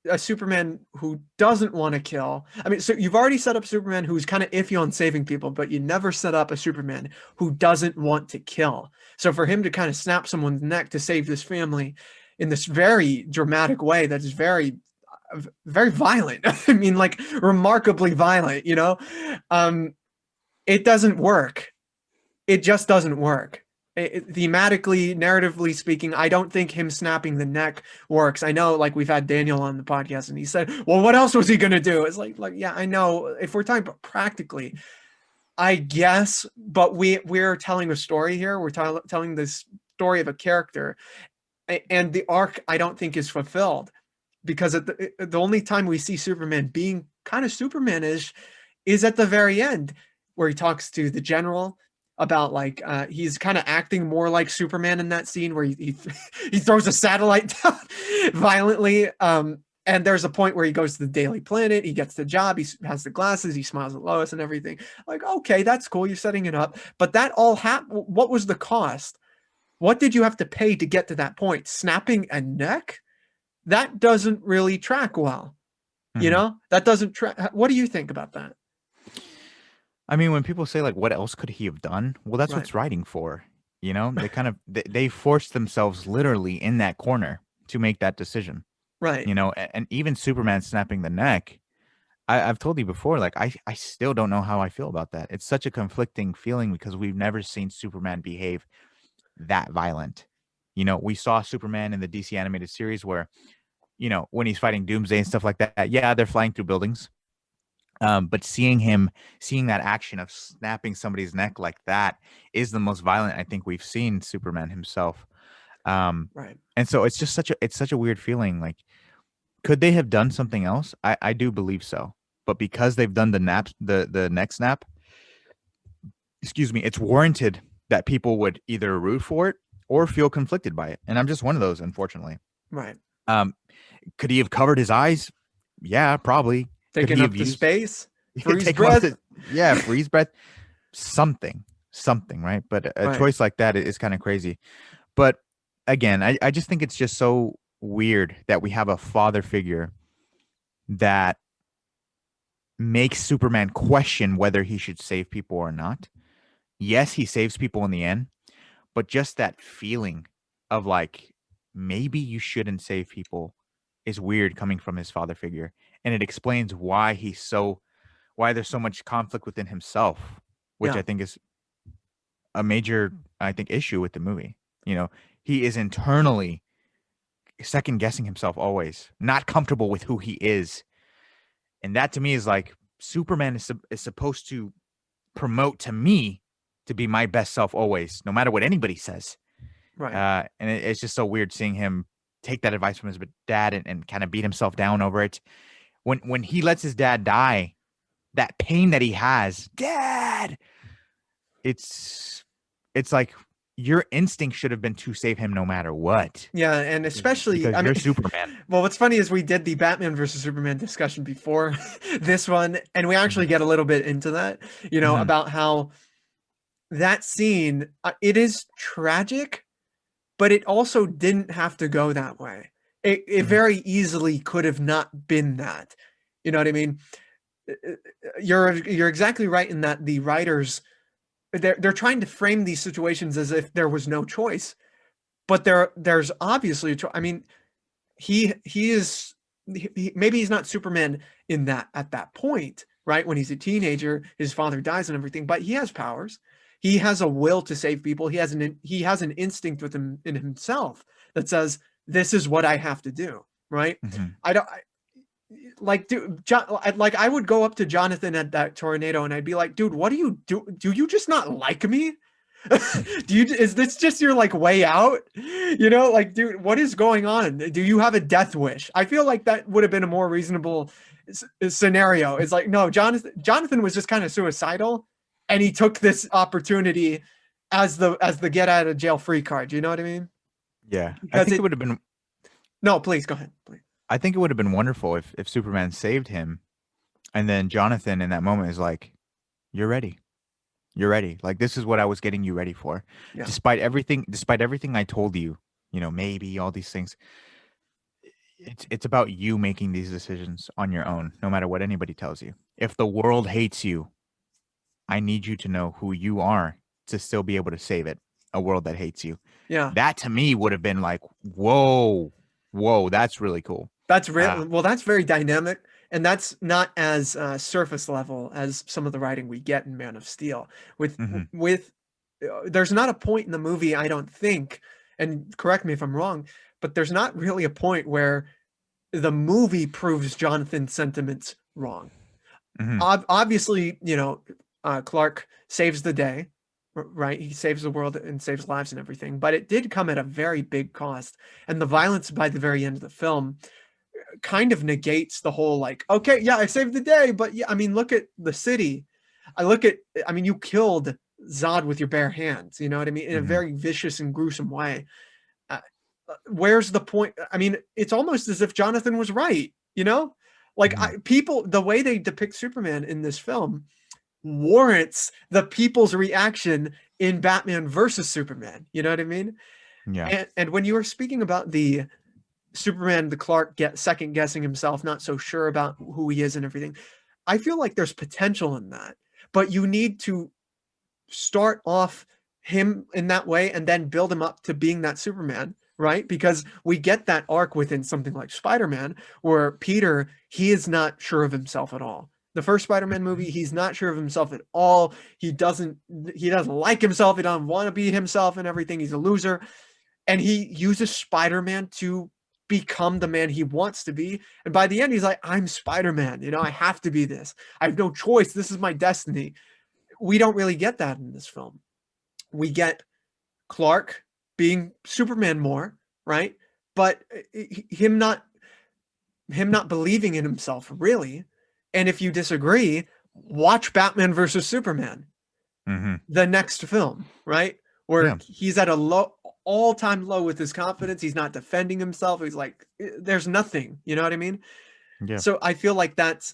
a Superman who doesn't want to kill. I mean, so you've already set up Superman who's kind of iffy on saving people, but you never set up a Superman who doesn't want to kill. So for him to kind of snap someone's neck to save this family in this very dramatic way that is very violent. I mean, like remarkably violent, you know? Um, it doesn't work. It just doesn't work. Thematically, narratively speaking, I don't think him snapping the neck works. I know, like we've had Daniel on the podcast, and he said, "Well, what else was he gonna do?" It's like, yeah, I know. If we're talking about practically, I guess, but we're telling a story here. We're telling this story of a character, and the arc I don't think is fulfilled because at the only time we see Superman being kind of Supermanish is at the very end where he talks to the general about like he's kind of acting more like Superman in that scene where he throws a satellite down violently. And there's a point where he goes to the Daily Planet, he gets the job, he has the glasses, he smiles at Lois and everything. Like, okay, that's cool, you're setting it up. But that all happened. What was the cost? What did you have to pay to get to that point? Snapping a neck? That doesn't really track well. You Mm-hmm. know, that doesn't track. What do you think about that? I mean, when people say like, what else could he have done? Well, that's Right. what's writing for. They kind of they forced themselves literally in that corner to make that decision. Right. And even Superman snapping the neck. I've told you before, like I still don't know how I feel about that. It's such a conflicting feeling because we've never seen Superman behave that violent. We saw Superman in the DC animated series where, when he's fighting Doomsday and stuff like that. Yeah, they're flying through buildings. But seeing that action of snapping somebody's neck like that is the most violent I think we've seen Superman himself. Um, Right. and so it's such a weird feeling. Like, could they have done something else? I do believe so. But because they've done the neck snap, excuse me, it's warranted that people would either root for it or feel conflicted by it. And I'm just one of those, unfortunately. Right. Um, could he have covered his eyes? Yeah, probably. Could Taking he up have the used space, freeze take him up breath. to freeze breath? Something, right? But a Right. choice like that is kind of crazy. But again, I just think it's just so weird that we have a father figure that makes Superman question whether he should save people or not. Yes, he saves people in the end, but just that feeling of like maybe you shouldn't save people is weird coming from his father figure, and it explains why there's so much conflict within himself, which Yeah. I think is a major issue with the movie. You know, he is internally second guessing himself always, not comfortable with who he is, and that to me is like Superman is supposed to promote to me to be my best self always, no matter what anybody says. Right. And it's just so weird seeing him take that advice from his dad and kind of beat himself down over it. When he lets his dad die, that pain that he has, dad, it's it's like your instinct should have been to save him no matter what. Yeah, and especially, Because I mean, you're Superman. well, what's funny is we did the Batman versus Superman discussion before this one, and we Mhm. actually get a little bit into that, Mhm. about how that scene, it is tragic, but it also didn't have to go that way. It Mhm. very easily could have not been that. You know what I mean? You're exactly right in that the writers, they're trying to frame these situations as if there was no choice, but there's obviously a choice. I mean, he is maybe he's not Superman in that at that point, right? When he's a teenager, his father dies and everything, but he has powers. He has a will to save people. He has an instinct within in himself that says this is what I have to do, right? Mhm. I don't like dude, like I would go up to Jonathan at that tornado and I'd be like, dude, what do you do? Do you just not like me? Is this just your like way out? Like, dude, what is going on? Do you have a death wish? I feel like that would have been a more reasonable scenario. It's like, no, Jonathan was just kind of suicidal and he took this opportunity as the get out of jail free card. You know what I mean? Yeah, I Because think it it would have been. no, please go ahead. Please. I think it would have been wonderful if Superman saved him, and then Jonathan in that moment is like, "You're ready. You're ready. Like this is what I was getting you ready for. Yeah. Despite everything I told you, maybe all these things. It's about you making these decisions on your own, no matter what anybody tells you. If the world hates you, I need you to know who you are to still be able to save it. A world that hates you. Yeah. That to me would have been like, whoa, whoa, that's really cool. That's Uh, real. Well, that's very dynamic, and that's not as surface level as some of the writing we get in Man of Steel. With mhm, with there's not a point in the movie, I don't think, and correct me if I'm wrong, but there's not really a point where the movie proves Jonathan's sentiments wrong. mhm, Obviously, Clark saves the day, right? He saves the world and saves lives and everything, but it did come at a very big cost. And the violence by the very end of the film kind of negates the whole like, okay, yeah, I saved the day, but yeah, I mean, look at the city. I mean, you killed Zod with your bare hands. You know what I mean? In a mhm, very vicious and gruesome way. Uh, where's the point? I mean, it's almost as if Jonathan was right. Like mhm. people, the way they depict Superman in this film warrants the people's reaction in Batman versus Superman. You know what I mean? Yeah. And when you were speaking about the Superman, the Clark second guessing himself, not so sure about who he is and everything. I feel like there's potential in that, but you need to start off him in that way and then build him up to being that Superman, right? Because we get that arc within something like Spider-Man where Peter, he is not sure of himself at all. The first Spider-Man movie, he's not sure of himself at all. He doesn't like himself. He doesn't want to be himself and everything. He's a loser. And he uses Spider-Man to become the man he wants to be. And by the end, he's like, I'm Spider-Man. I have to be this. I have no choice. This is my destiny. We don't really get that in this film. We get Clark being Superman more, right? But him not believing in himself really. And if you disagree, watch Batman versus Superman, Mhm. the next film, right? Where Yeah. he's at a low all-time low with his confidence. He's not defending himself. He's like, there's nothing. You know what I mean? Yeah. So I feel like that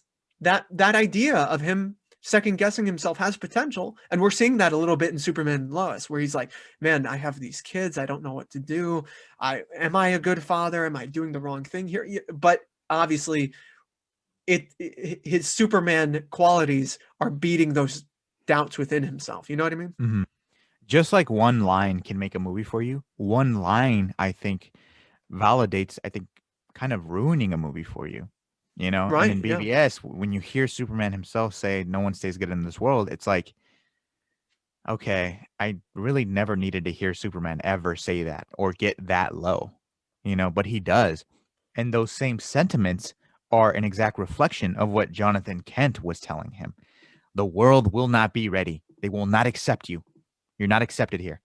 idea of him second guessing himself has potential. And we're seeing that a little bit in Superman and Lois, where he's like, man, I have these kids. I don't know what to do. Am I a good father? Am I doing the wrong thing here? But obviously his Superman qualities are beating those doubts within himself. You know what I mean? Mhm. Just like one line can make a movie for you, one line I think validates, I think, kind of ruining a movie for you. And in Right. Yeah. BVS, when you hear Superman himself say, "No one stays good in this world," it's like, okay, I really never needed to hear Superman ever say that or get that low, but he does. And those same sentiments are an exact reflection of what Jonathan Kent was telling him. The world will not be ready. They will not accept you. You're not accepted here.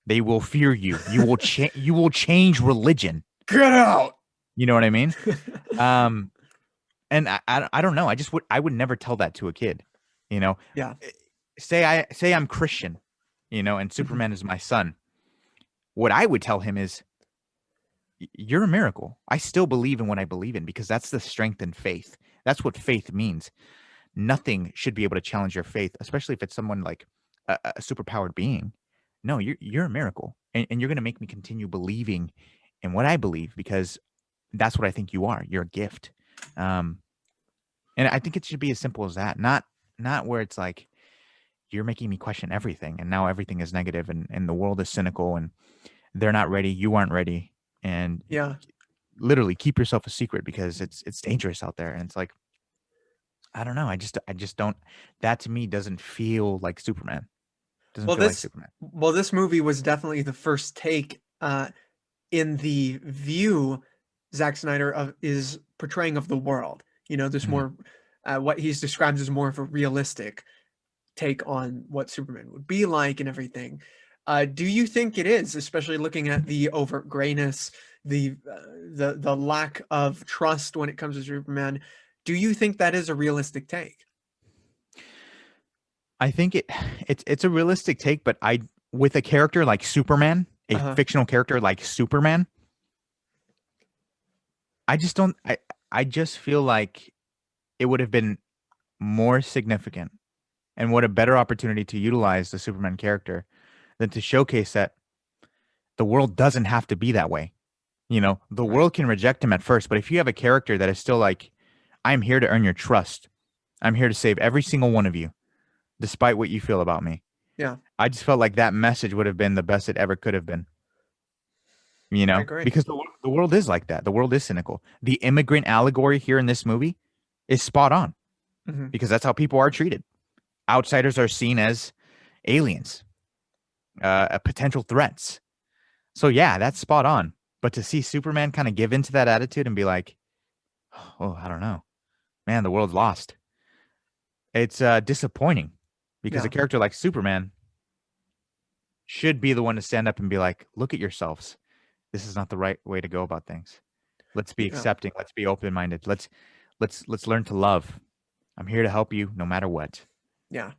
They will fear you. You will change religion. Get out. You know what I mean? Um, and I don't know. I would never tell that to a kid. You know, Yeah. say I'm Christian, you know, and Mhm. Superman is my son. What I would tell him is, you're a miracle. I still believe in what I believe in because that's the strength in faith. That's what faith means. Nothing should be able to challenge your faith, especially if it's someone like a superpowered being. No, you're a miracle, and you're gonna make me continue believing in what I believe because that's what I think you are. You're a gift, um, and I think it should be as simple as that. Not where it's like you're making me question everything, and now everything is negative, and the world is cynical, and they're not ready. You aren't ready, and Yeah. literally keep yourself a secret because it's dangerous out there. And it's like, I don't know. I just don't. That to me doesn't feel like Superman. Doesn't Well, feel like this Superman. well, this movie was definitely the first take in the view Zack Snyder is portraying of the world. You know, this Mhm. more what he's described as more of a realistic take on what Superman would be like and everything. Do you think it is, especially looking at the overt grayness, the lack of trust when it comes to Superman? Do you think that is a realistic take? I think it's a realistic take, but I with a character like Superman, a Uh-huh. fictional character like Superman, I just don't. I just feel like it would have been more significant and what a better opportunity to utilize the Superman character than to showcase that the world doesn't have to be that way. You know, the Right. world can reject him at first, but if you have a character that is still like, I'm here to earn your trust, I'm here to save every single one of you, despite what you feel about me. Yeah, I just felt like that message would have been the best it ever could have been, you I know, agree. because the world is like that. The world is cynical. The immigrant allegory here in this movie is spot on Hmm. because that's how people are treated. Outsiders are seen as aliens, potential threats. So, yeah, that's spot on. But to see Superman kind of give into that attitude and be like, oh, I don't know, man, the world's lost. It's disappointing because a Yeah, character like Superman should be the one to stand up and be like, look at yourselves. This is not the right way to go about things. Let's be yeah, accepting. Let's be open minded. Let's learn to love. I'm here to help you no matter what. yeah.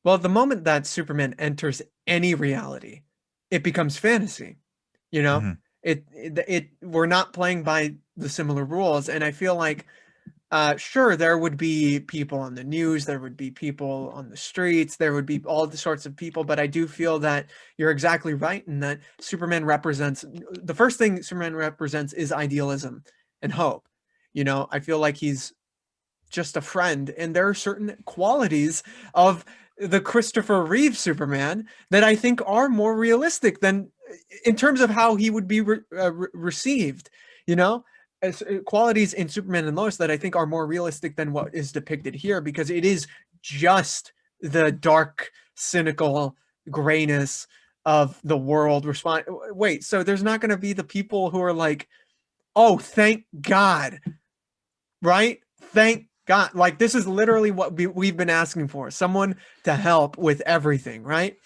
Well, the moment that Superman enters any reality, it becomes fantasy. You know, Hmm. we're not playing by the similar rules, and I feel like sure, there would be people on the news, there would be people on the streets, there would be all the sorts of people, but I do feel that you're exactly right in that Superman represents the first thing Superman represents is idealism and hope. You know, I feel like he's just a friend, and there are certain qualities of the Christopher Reeve Superman that I think are more realistic than in terms of how he would be received. You know, as, qualities in Superman and Lois that I think are more realistic than what is depicted here because it is just the dark, cynical grayness of the world. Respond. Wait, so there's not going to be the people who are like, "Oh, thank God," right? Thank God. Like this is literally what we've been asking for. Someone to help with everything, right?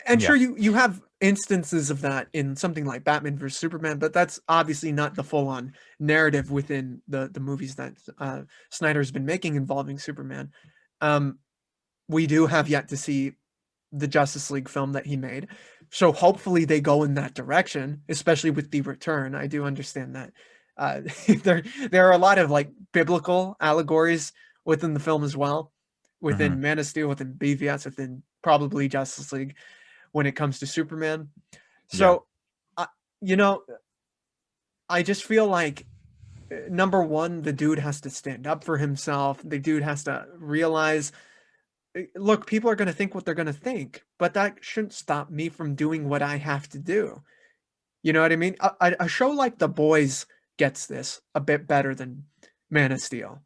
And Yeah. sure you have instances of that in something like Batman versus Superman, but that's obviously not the full-on narrative within the movies that Snyder's been making involving Superman. Um, we do have yet to see the Justice League film that he made. So hopefully they go in that direction, especially with the return. I do understand that uh, there are a lot of like biblical allegories within the film as well, Hmm. within Man of Steel, within BVS, within probably Justice League when it comes to Superman. Yeah. So, uh, you know, I just feel like number one, the dude has to stand up for himself. The dude has to realize look, people are going to think what they're going to think, but that shouldn't stop me from doing what I have to do. You know what I mean? A show like The Boys gets this a bit better than Man of Steel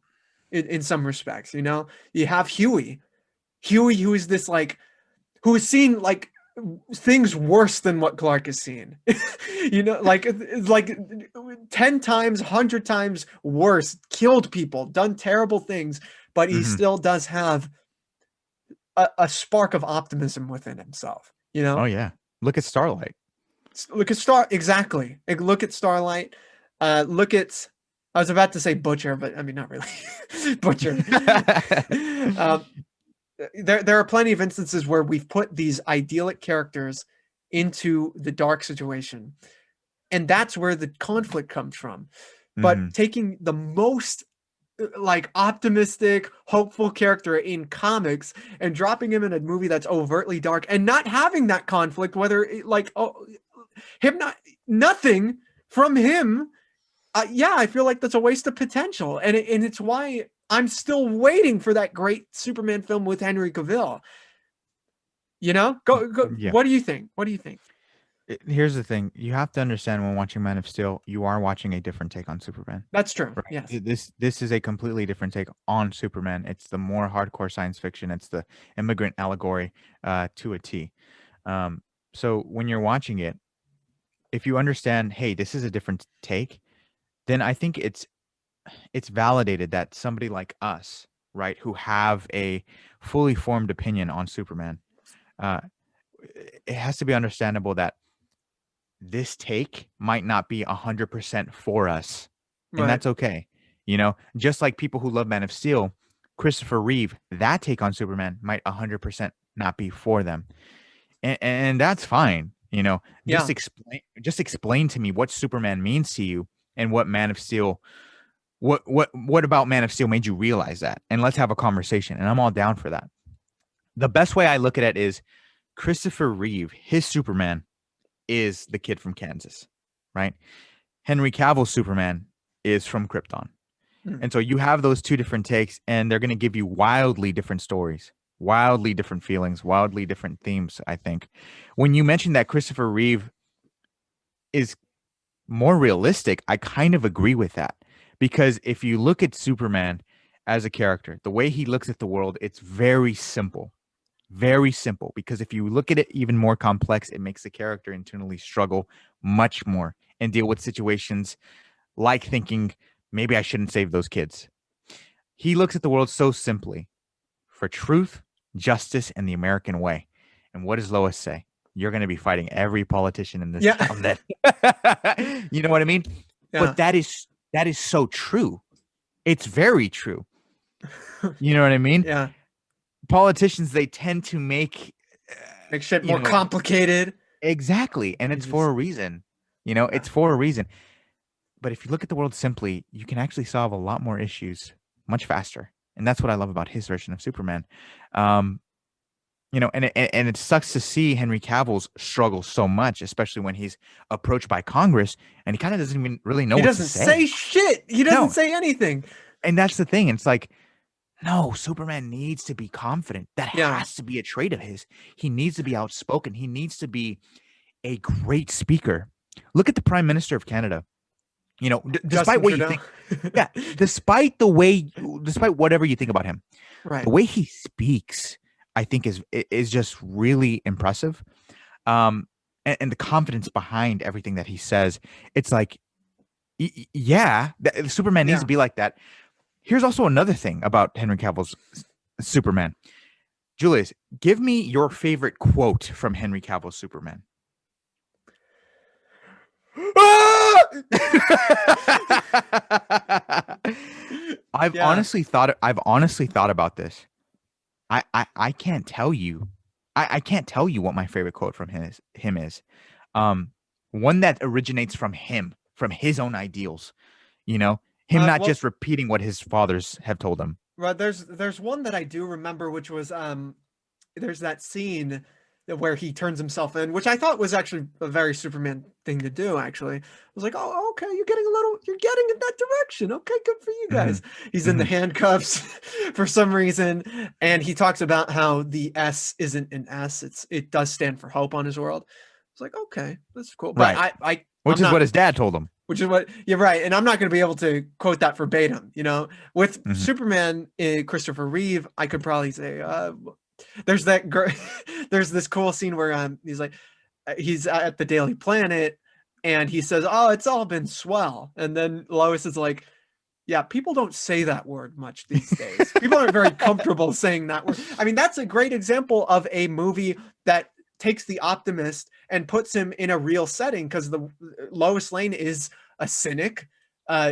in some respects. You know, you have Huey, who is this like, who has seen like things worse than what Clark has seen. You know, like 10 times, 100 times worse, killed people, done terrible things, but he Hmm. still does have a spark of optimism within himself, you Oh know? yeah. Look at Starlight. Look at exactly. Look at Starlight. Look at. I was about to say Butcher, but I mean not really. Butcher. um, there are plenty of instances where we've put these idyllic characters into the dark situation, and that's where the conflict comes from. But Hmm. taking the most like optimistic, hopeful character in comics and dropping him in a movie that's overtly dark and not having that conflict, whether like him not nothing from him. Yeah, I feel like that's a waste of potential, and it's why I'm still waiting for that great Superman film with Henry Cavill. You know, go. Yeah. What do you think? What do you think? Here's the thing. You have to understand when watching Man of Steel, you are watching a different take on Superman. That's true. Right. Yes. This is a completely different take on Superman. It's the more hardcore science fiction. It's the immigrant allegory to a T. Um, so when you're watching it, if you understand, hey, this is a different take, then I think it's validated that somebody like us, right, who have a fully formed opinion on Superman, uh, it has to be understandable that this take might not be 100% for us, and Right. that's okay. You know, just like people who love Man of Steel, Christopher Reeve, that take on Superman might 100% not be for them, and that's fine. You know, Yeah. just explain to me what Superman means to you and what Man of Steel. What about Man of Steel made you realize that? And let's have a conversation. And I'm all down for that. The best way I look at it is Christopher Reeve, his Superman is the kid from Kansas, right? Henry Cavill's Superman is from Krypton. Mm. And so you have those two different takes, and they're going to give you wildly different stories, wildly different feelings, wildly different themes, I think. When you mentioned that Christopher Reeve is more realistic, I kind of agree with that. Because if you look at Superman as a character, the way he looks at the world, it's very simple. Very simple. Because if you look at it even more complex, it makes the character internally struggle much more and deal with situations like thinking, maybe I shouldn't save those kids. He looks at the world so simply for truth, justice, and the American way. And what does Lois say? You're going to be fighting every politician in this Yeah. town then. You know what I mean? Yeah. But that is so true. It's very true. You know what I mean? Yeah. Politicians, they tend to make Make shit you more know complicated. exactly, and You it's for just a reason. You know, yeah. it's for a reason. But if you look at the world simply, you can actually solve a lot more issues much faster. And that's what I love about his version of Superman. Um, and it sucks to see Henry Cavill's struggle so much, especially when he's approached by Congress and he kind of doesn't even really know He what to doesn't say say. shit. He doesn't No, say anything. and that's the thing. It's like, no, Superman needs to be confident. That Yeah. has to be a trait of his. He needs to be outspoken. He needs to be a great speaker. Look at the Prime Minister of Canada. You know, despite Justin what you Trudeau. think, yeah, despite whatever you think about him, Right. the way he speaks, I think is just really impressive. And the confidence behind everything that he says, it's like, yeah, Superman needs to Yeah. be like that. Here's also another thing about Henry Cavill's Superman. Julius, give me your favorite quote from Henry Cavill's Superman. Yeah. I've honestly thought about this. I can't tell you. I can't tell you what my favorite quote from him is. Um, one that originates from his own ideals, you know, him not Well, just repeating what his fathers have told him. right, there's one that I do remember, which was there's that scene where he turns himself in, which I thought was actually a very Superman thing to do. Actually, I was like, oh, okay, you're getting in that direction. Okay, good for you guys. Mhm, He's in the mhm. handcuffs for some reason, and he talks about how the S isn't an S; it does stand for hope on his world. It's like, okay, that's cool, but Right. I'm Which is not. what his dad told him. Which is what you're right, and I'm not going to be able to quote that verbatim. You know, with Mhm. Superman, Christopher Reeve, I could probably say, there's there's this cool scene where he's like, he's at the Daily Planet, and he says, "Oh, it's all been swell," and then Lois is like, "Yeah, people don't say that word much these days. People aren't very comfortable saying that word." I mean, that's a great example of a movie that takes the optimist and puts him in a real setting, because the Lois Lane is a cynic.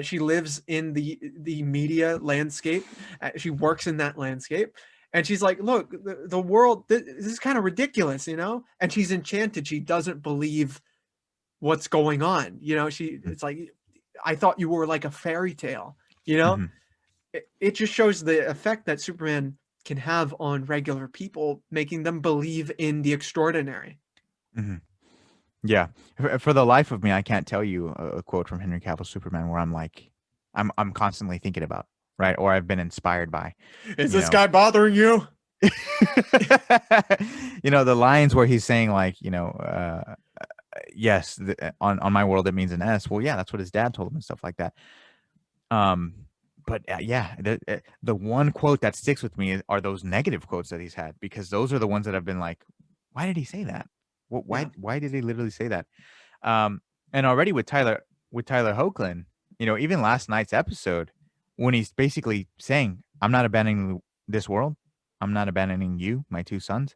She lives in the media landscape. She works in that landscape, and she's like, "Look, the world. This is kind of ridiculous, you know." And she's enchanted. She doesn't believe what's going on. You know, it's like, I thought you were like a fairy tale. You know, Mm-hmm. it just shows the effect that Superman can have on regular people, making them believe in the extraordinary. Mm-hmm. Yeah. For the life of me, I can't tell you a quote from Henry Cavill's Superman where I'm like, I'm constantly thinking about, right? Or I've been inspired by, Is you this know. guy bothering you? The lines where he's saying like, yes, on my world it means an S. Well, yeah, that's what his dad told him and stuff like that. Um, but yeah, the one quote that sticks with me are those negative quotes that he's had, because those are the ones that have been like, why did he say that? Yeah, Why did he literally say that? Um, and already with Tyler Hoechlin, even last night's episode, when he's basically saying, "I'm not abandoning this world. I'm not abandoning you, my two sons.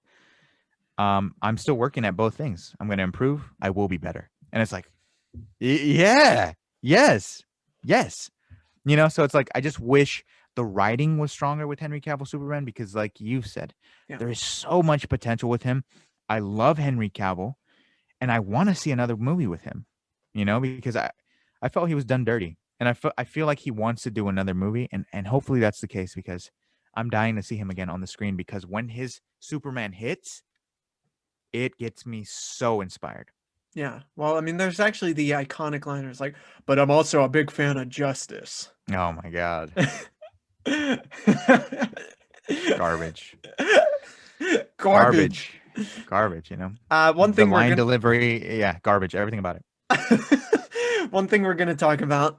I'm still working at both things. I'm going to improve. I will be better." And it's like, yeah, yes, yes. So it's like, I just wish the writing was stronger with Henry Cavill Superman, because, like you've said, yeah, there is so much potential with him. I love Henry Cavill, and I want to see another movie with him. Because I felt he was done dirty, and I feel like he wants to do another movie, and hopefully that's the case, because I'm dying to see him again on the screen, because when his Superman hits, it gets me so inspired. yeah. Well, I mean, there's actually the iconic line. It's like, but I'm also a big fan of justice. Oh my god, garbage, Garbage. garbage, garbage. One The thing we're line gonna delivery, yeah, garbage. Everything about it. one thing we're gonna talk about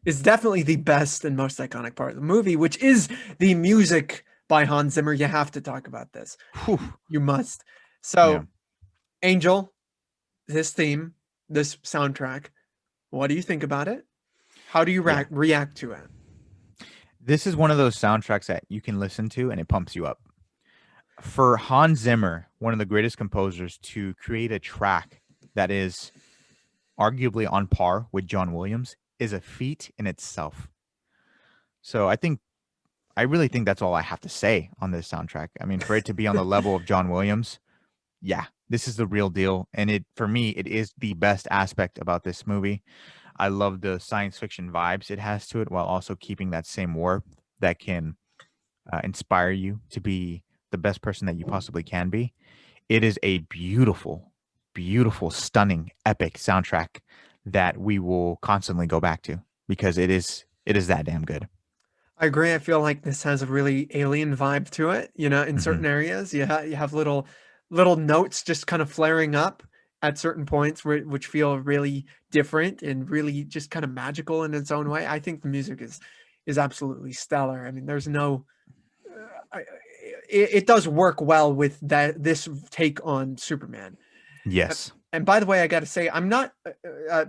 is definitely the best and most iconic part of the movie, which is the music by Hans Zimmer. You have to talk about this. Whew. You must. Yeah, So, Angel, this theme, this soundtrack, what do you think about it? How do you yeah. react to it? This is one of those soundtracks that you can listen to and it pumps you up. For Hans Zimmer, one of the greatest composers, to create a track that is arguably on par with John Williams is a feat in itself. So I really think that's all I have to say on this soundtrack. I mean, for it to be on the level of John Williams, yeah, this is the real deal. And for me, it is the best aspect about this movie. I love the science fiction vibes it has to it, while also keeping that same warmth that can inspire you to be the best person that you possibly can be. It is a beautiful, beautiful, stunning, epic soundtrack that we will constantly go back to, because it is that damn good. I agree. I feel like this has a really alien vibe to it. You know, in Hmm. certain areas, you have little notes just kind of flaring up at certain points which feel really different and really just kind of magical in its own way. I think the music is absolutely stellar. I mean, there's no it does work well with this take on Superman. Yes. And by the way, I got to say, I'm not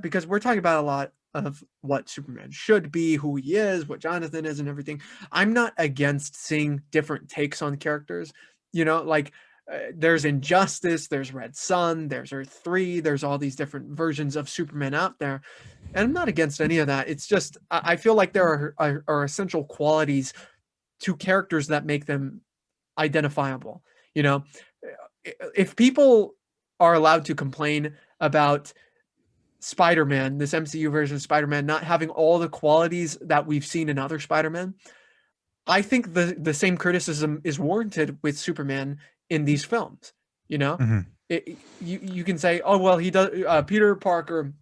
because we're talking about a lot of what Superman should be, who he is, what Jonathan is, and everything. I'm not against seeing different takes on characters. You know, like there's Injustice, there's Red Sun, there's Earth 3, there's all these different versions of Superman out there. And I'm not against any of that. It's just, I feel like there are essential qualities to characters that make them identifiable. You know, if people are allowed to complain about Spider-Man, this MCU version of Spider-Man, not having all the qualities that we've seen in other Spider-Man, I think the same criticism is warranted with Superman in these films. You know, Hmm. you can say, oh well, he does. Peter Parker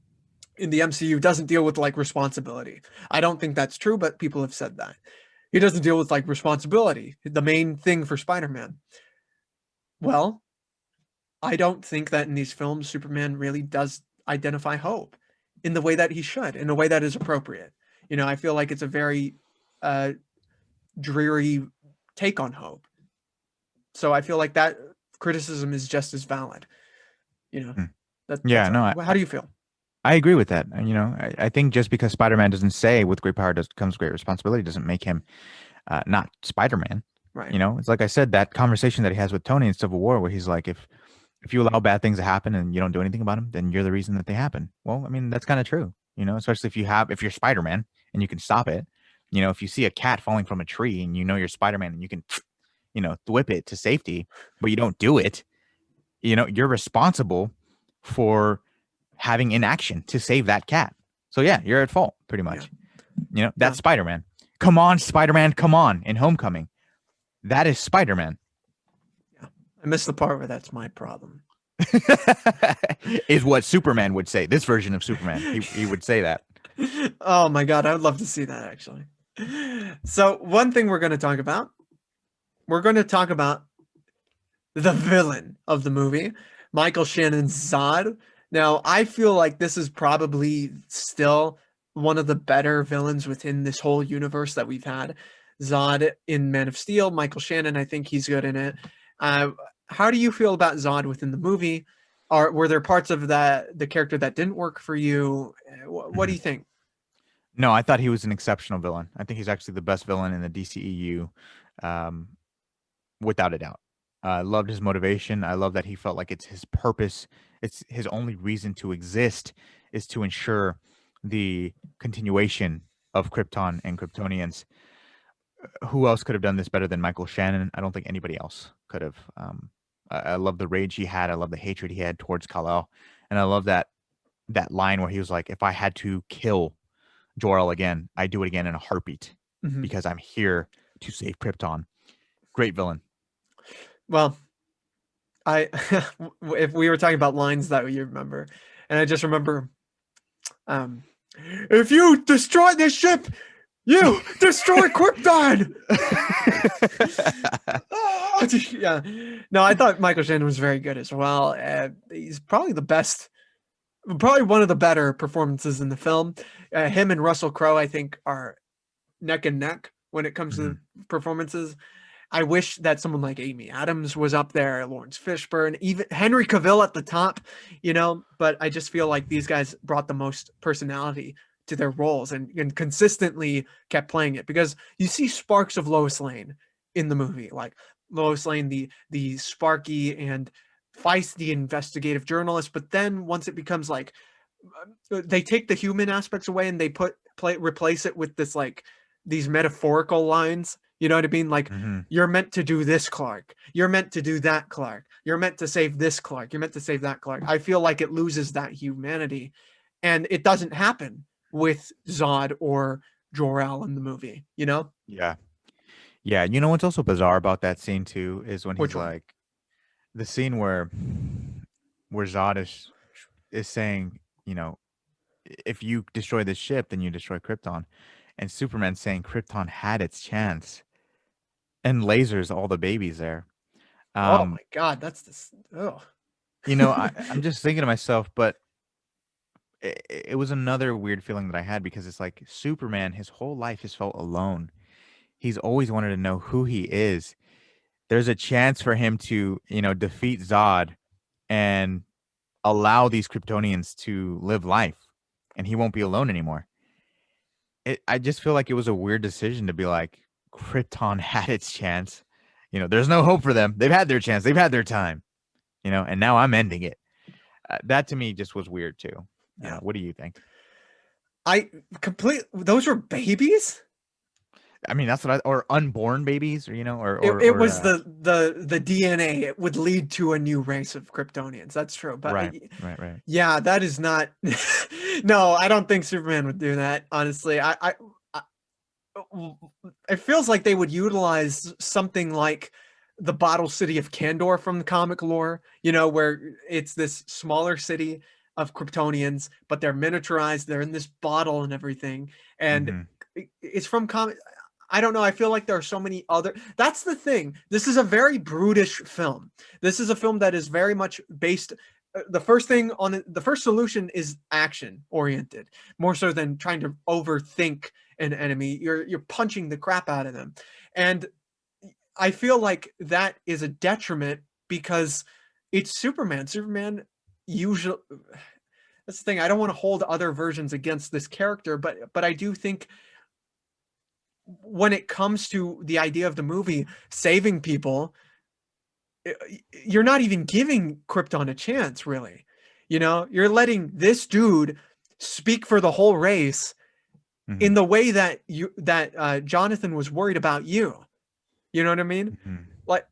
in the MCU doesn't deal with like responsibility. I don't think that's true, but people have said that he doesn't deal with like responsibility. The main thing for Spider-Man. Well, I don't think that in these films Superman really does identify hope in the way that he should, in a way that is appropriate. You know, I feel like it's a very uh, dreary take on hope. So I feel like that criticism is just as valid. You know, that's Yeah, no, how do you feel? I agree with that. And, I think just because Spider-Man doesn't say with great power comes great responsibility doesn't make him not Spider-Man. Right. It's like I said, that conversation that he has with Tony in Civil War, where he's like, if if you allow bad things to happen and you don't do anything about them, then you're the reason that they happen. Well, I mean, that's kind of true, especially if you're Spider-Man and you can stop it. If you see a cat falling from a tree and you're Spider-Man and you can, whip it to safety, but you don't do it, you're responsible for having inaction to save that cat. So yeah, you're at fault pretty Yeah. much. That's Yeah. Spider-Man. Come on, Spider-Man, come on in Homecoming. That is Spider-Man. Yeah. I missed the part where that's my problem. Is what Superman would say. This version of Superman, he would say that. Oh my God, I would love to see that actually. So one thing we're going to talk about the villain of the movie, Michael Shannon's Zod. Now, I feel like this is probably still one of the better villains within this whole universe that we've had. Zod in Man of Steel, Michael Shannon, I think he's good in it. Uh, how do you feel about Zod within the movie? Were there parts of the character that didn't work for you? What do Mhm. you think? No, I thought he was an exceptional villain. I think he's actually the best villain in the DCEU, um, without a doubt. I loved his motivation. I love that he felt like it's his purpose. It's his only reason to exist is to ensure the continuation of Krypton and Kryptonians. Who else could have done this better than Michael Shannon? I don't think anybody else could have. I love the rage he had. I love the hatred he had towards Kal-El, and I love that line where he was like, "If I had to kill Jor-El again, I'd do it again in a heartbeat Mhm. because I'm here to save Krypton." Great villain. Well, I if we were talking about lines that you remember, and I just remember, um, if you destroy this ship, you destroy Krypton. Oh, yeah, no, I thought Michael Shannon was very good as well. He's probably the best, probably one of the better performances in the film. Him and Russell Crowe, I think, are neck and neck when it comes to Mhm. performances. I wish that someone like Amy Adams was up there, Lawrence Fishburne, even Henry Cavill at the top, but I just feel like these guys brought the most personality to their roles and consistently kept playing it because you see sparks of Lois Lane in the movie, like Lois Lane, the sparky and feisty investigative journalist, but then once it becomes like they take the human aspects away and they replace it with this like these metaphorical lines. You know what I mean? Like Mhm. you're meant to do this, Clark. You're meant to do that, Clark. You're meant to save this, Clark. You're meant to save that, Clark. I feel like it loses that humanity, and it doesn't happen with Zod or Jor-El in the movie. You know Yeah. Yeah. You know what's also bizarre about that scene too is when he's which one? like the scene where Zod is saying, if you destroy this ship, then you destroy Krypton. And Superman saying Krypton had its chance and lasers all the babies there. Oh Um, my God, that's this. Oh, I'm just thinking to myself, but it was another weird feeling that I had because it's like Superman, his whole life has felt alone. He's always wanted to know who he is. There's a chance for him to, defeat Zod and allow these Kryptonians to live life, and he won't be alone anymore. I just feel like it was a weird decision to be like, Krypton had its chance. There's no hope for them. They've had their chance. They've had their time. And now I'm ending it. That to me just was weird too. yeah. What do you think? I complete. Those were babies. I mean, that's what or unborn babies, or It was the DNA. It would lead to a new race of Kryptonians. That's true. But right, right, right. yeah, that is not. No, I don't think Superman would do that. Honestly, I it feels like they would utilize something like the Bottle City of Kandor from the comic lore. Where it's this smaller city of Kryptonians, but they're miniaturized. They're in this bottle and everything, and Hmm. it's from comic. I don't know. I feel like there are so many other. That's the thing. This is a very brutish film. This is a film that is very much based. The first thing on it, the first solution is action oriented, more so than trying to overthink an enemy. You're punching the crap out of them, and I feel like that is a detriment because it's Superman. Superman usually that's the thing. I don't want to hold other versions against this character, but I do think when it comes to the idea of the movie saving people, you're not even giving Krypton a chance, really. You know, you're letting this dude speak for the whole race Hmm. in the way that Jonathan was worried about you. You know what I mean? Hmm. Like,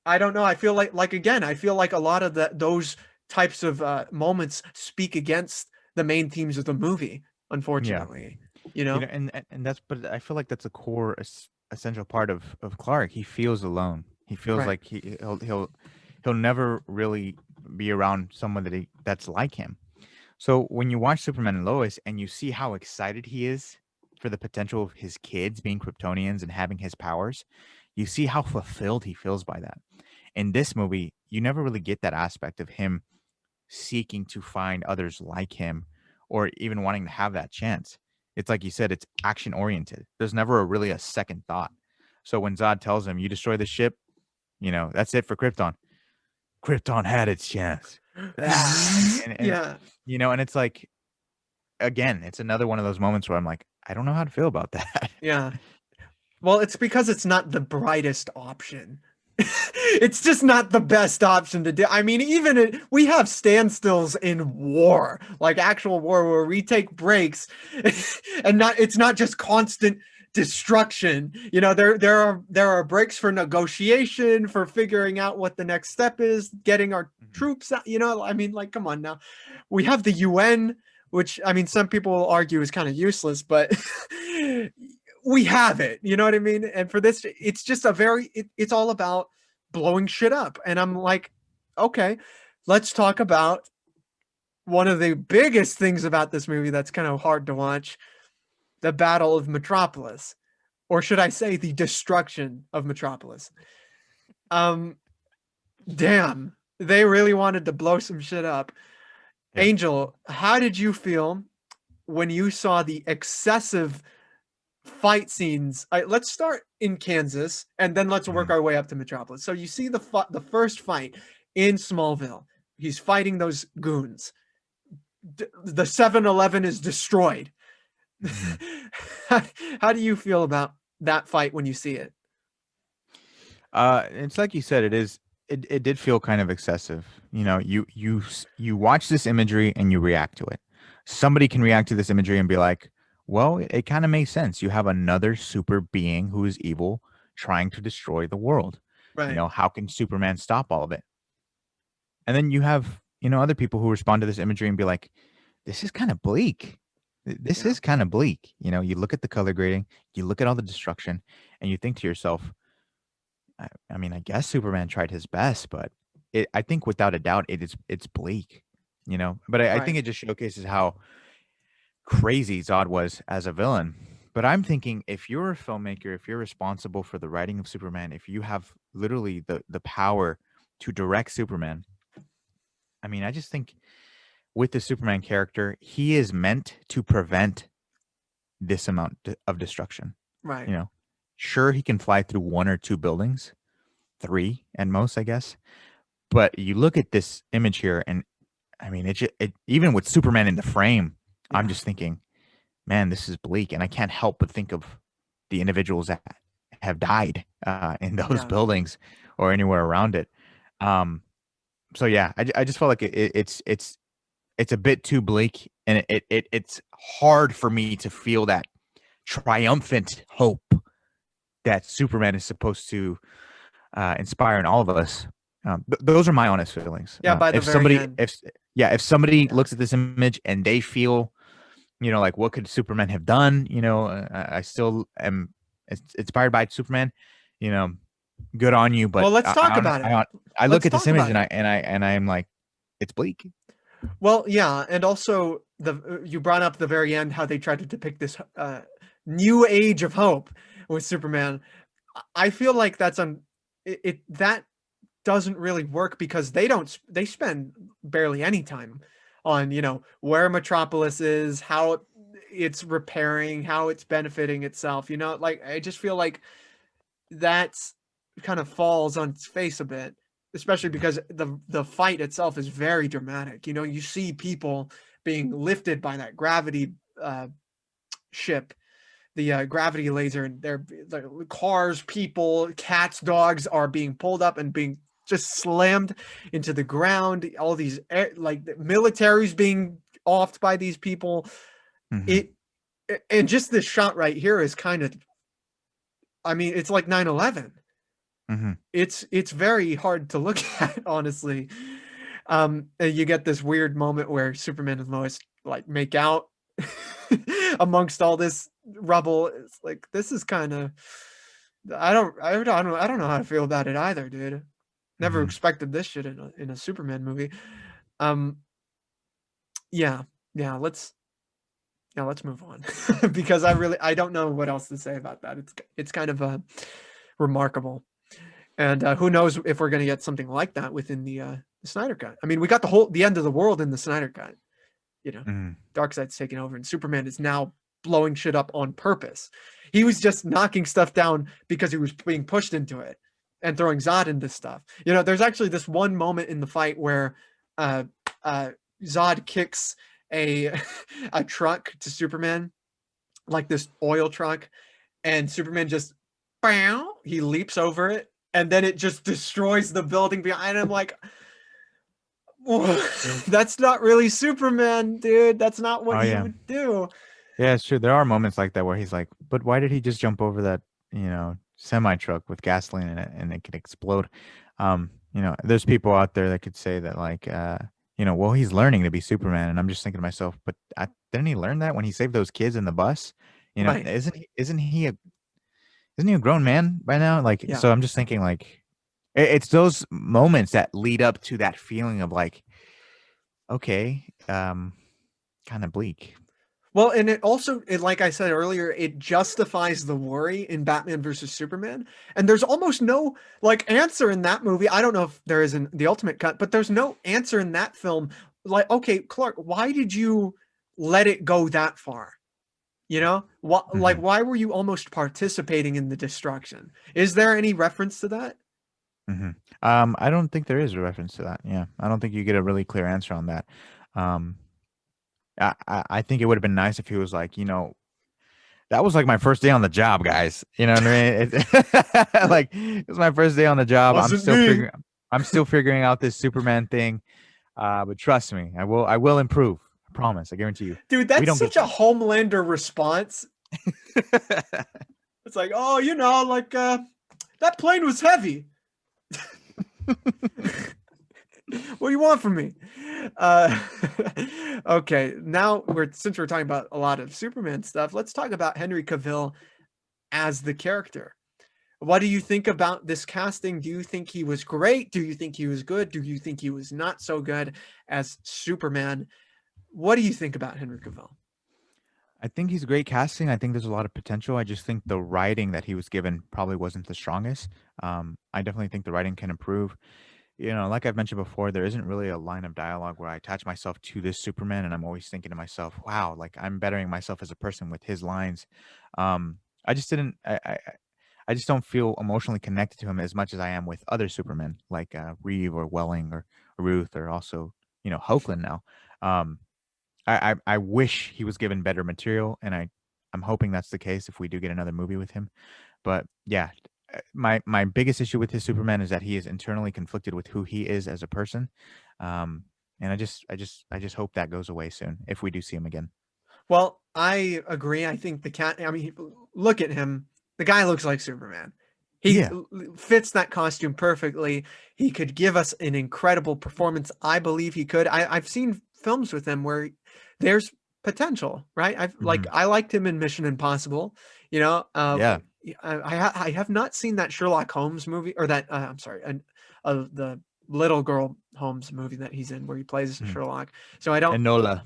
I don't know. I feel like again, I feel like a lot of those types of moments speak against the main themes of the movie, Yeah. unfortunately. You You know? know, and that's, but I feel like that's a core essential part of Clark. He feels alone. He feels Right. like he'll never really be around someone that's like him. So when you watch Superman and Lois and you see how excited he is for the potential of his kids being Kryptonians and having his powers, you see how fulfilled he feels by that. In this movie, you never really get that aspect of him seeking to find others like him or even wanting to have that chance. It's like you said, it's action oriented. There's never really a second thought. So when Zod tells him, "You destroy the ship, that's it for Krypton." Krypton had its chance. Ah, and Yeah. and it's like, again, it's another one of those moments where I'm like, I don't know how to feel about that. Yeah. Well, it's because it's not the brightest option. It's just not the best option to do. I mean, we have standstills in war, like actual war, where we take breaks, and it's not just constant destruction. You know, there are breaks for negotiation, for figuring out what the next step is, getting our Mhm. troops out. You know, I mean, like, come on now. We have the UN, which I mean, some people will argue is kind of useless, but we have it. You know what I mean? And for this, it's just it's all about blowing shit up. And I'm like, okay, let's talk about one of the biggest things about this movie that's kind of hard to watch, the Battle of Metropolis. Or should I say the destruction of Metropolis? Um, damn. They really wanted to blow some shit up. Yeah. Angel, how did you feel when you saw the excessive fight scenes? Let's start in Kansas and then let's work Mhm. our way up to Metropolis. So you see the first fight in Smallville. He's fighting those goons. The 7-Eleven is destroyed. Mhm. How do you feel about that fight when you see it? It's like you said, it did feel kind of excessive. You watch this imagery and you react to it. Somebody can react to this imagery and be like, "Well, it kind of makes sense. You have another super being who is evil trying to destroy the world. Right. How can Superman stop all of it?" And then you have, other people who respond to this imagery and be like, "This is kind of bleak. This Yeah. is kind of bleak." You look at the color grading, you look at all the destruction, and you think to yourself, I mean, I guess Superman tried his best, but I think without a doubt it's bleak, But I think Right. it just showcases how crazy Zod was as a villain. But I'm thinking, if you're a filmmaker, if you're responsible for the writing of Superman, if you have literally the power to direct Superman, I mean, I just think with the Superman character, he is meant to prevent this amount of destruction. Right. You know, sure, he can fly through one or two buildings, three at most, I guess. But you look at this image here, and I mean, even with Superman in the frame, I'm Yeah. just thinking, man, this is bleak, and I can't help but think of the individuals that have died in those Yeah. buildings or anywhere around it. Um, so yeah, I just felt like it's a bit too bleak, and it's hard for me to feel that triumphant hope that Superman is supposed to inspire in all of us. Those are my honest feelings. Yeah. By the If very somebody, end. if somebody Yeah. looks at this image and they feel, like what could Superman have done? I still am inspired by Superman. You know, good on you. But Well, let's talk about it. I look Let's at this talk image about and it. I am like, it's bleak. Well, yeah, and also the you brought up the very end how they tried to depict this new age of hope with Superman. I feel like that doesn't really work because they spend barely any time on, where Metropolis is, how it's repairing, how it's benefiting itself, like I just feel like that's kind of falls on its face a bit, especially because the fight itself is very dramatic. You see people being lifted by that gravity ship, the gravity laser, and the cars, people, cats, dogs are being pulled up and being just slammed into the ground. All these like the militaries being offed by these people. Hmm. It and just this shot right here is kind of, I mean, it's like 9/11. Hmm. It's very hard to look at, honestly. You get this weird moment where Superman and Lois like make out amongst all this rubble. It's like this is kind of, I don't know how to feel about it either, dude. Never Hmm. expected this shit in a Superman movie. Um, yeah, yeah. Let's move on because I don't know what else to say about that. It's kind of remarkable. And who knows if we're going to get something like that within the Snyder Cut. I mean, we got the end of the world in the Snyder Cut. You know, Hmm. Darkseid's taking over, and Superman is now blowing shit up on purpose. He was just knocking stuff down because he was being pushed into it and throwing Zod into stuff. You know, there's actually this one moment in the fight where uh, uh, Zod kicks a a truck to Superman, like this oil truck, and Superman just, bow, he leaps over it, and then it just destroys the building behind him. Like, that's not really Superman, dude. That's not what Oh he yeah. would do. Yeah, it's true. There are moments like that where he's like, but why did he just jump over that, semi truck with gasoline in it and it could explode? There's people out there that could say that like, well, he's learning to be Superman, and I'm just thinking to myself, but didn't he learn that when he saved those kids in the bus? Right. Isn't he a grown man by now? Like, Yeah. so I'm just thinking like, it's those moments that lead up to that feeling of like, okay, kind of bleak. Well, and like I said earlier, it justifies the worry in Batman versus Superman. And there's almost no like answer in that movie. I don't know if there is in the Ultimate Cut, but there's no answer in that film. Like, okay, Clark, why did you let it go that far? You know, like Hmm. why were you almost participating in the destruction? Is there any reference to that? Hmm. I don't think there is a reference to that. Yeah, I don't think you get a really clear answer on that. Um, I think it would have been nice if he was like, that was like my first day on the job, guys. You know what I mean? Like it was my first day on the job. Wasn't me. I'm still figuring out this Superman thing. But trust me, I will improve. I promise. I guarantee you. Dude, We that's don't get such a that. Homelander response. It's like, oh, like that plane was heavy. What do you want from me? Uh, okay, now since we're talking about a lot of Superman stuff, let's talk about Henry Cavill as the character. What do you think about this casting? Do you think he was great? Do you think he was good? Do you think he was not so good as Superman? What do you think about Henry Cavill? I think he's great casting. I think there's a lot of potential. I just think the writing that he was given probably wasn't the strongest. I definitely think the writing can improve. Like I've mentioned before, there isn't really a line of dialogue where I attach myself to this Superman, and I'm always thinking to myself, "Wow, like I'm bettering myself as a person with his lines." I just didn't. I just don't feel emotionally connected to him as much as I am with other Supermen, like Reeve or Welling or Ruth, or also Hoagland now. Um, I wish he was given better material, and I'm hoping that's the case if we do get another movie with him. But yeah, my biggest issue with his Superman is that he is internally conflicted with who he is as a person, and I just hope that goes away soon if we do see him again. Well, I agree. I think the cat. I mean, look at him. The guy looks like Superman. He Yeah. fits that costume perfectly. He could give us an incredible performance. I believe he could. I've seen films with him where there's potential, right? Hmm. I liked him in Mission Impossible. You know, Yeah. I have not seen that Sherlock Holmes movie or that I'm sorry, the little girl Holmes movie that he's in where he plays Mm. Sherlock. So I don't. Enola.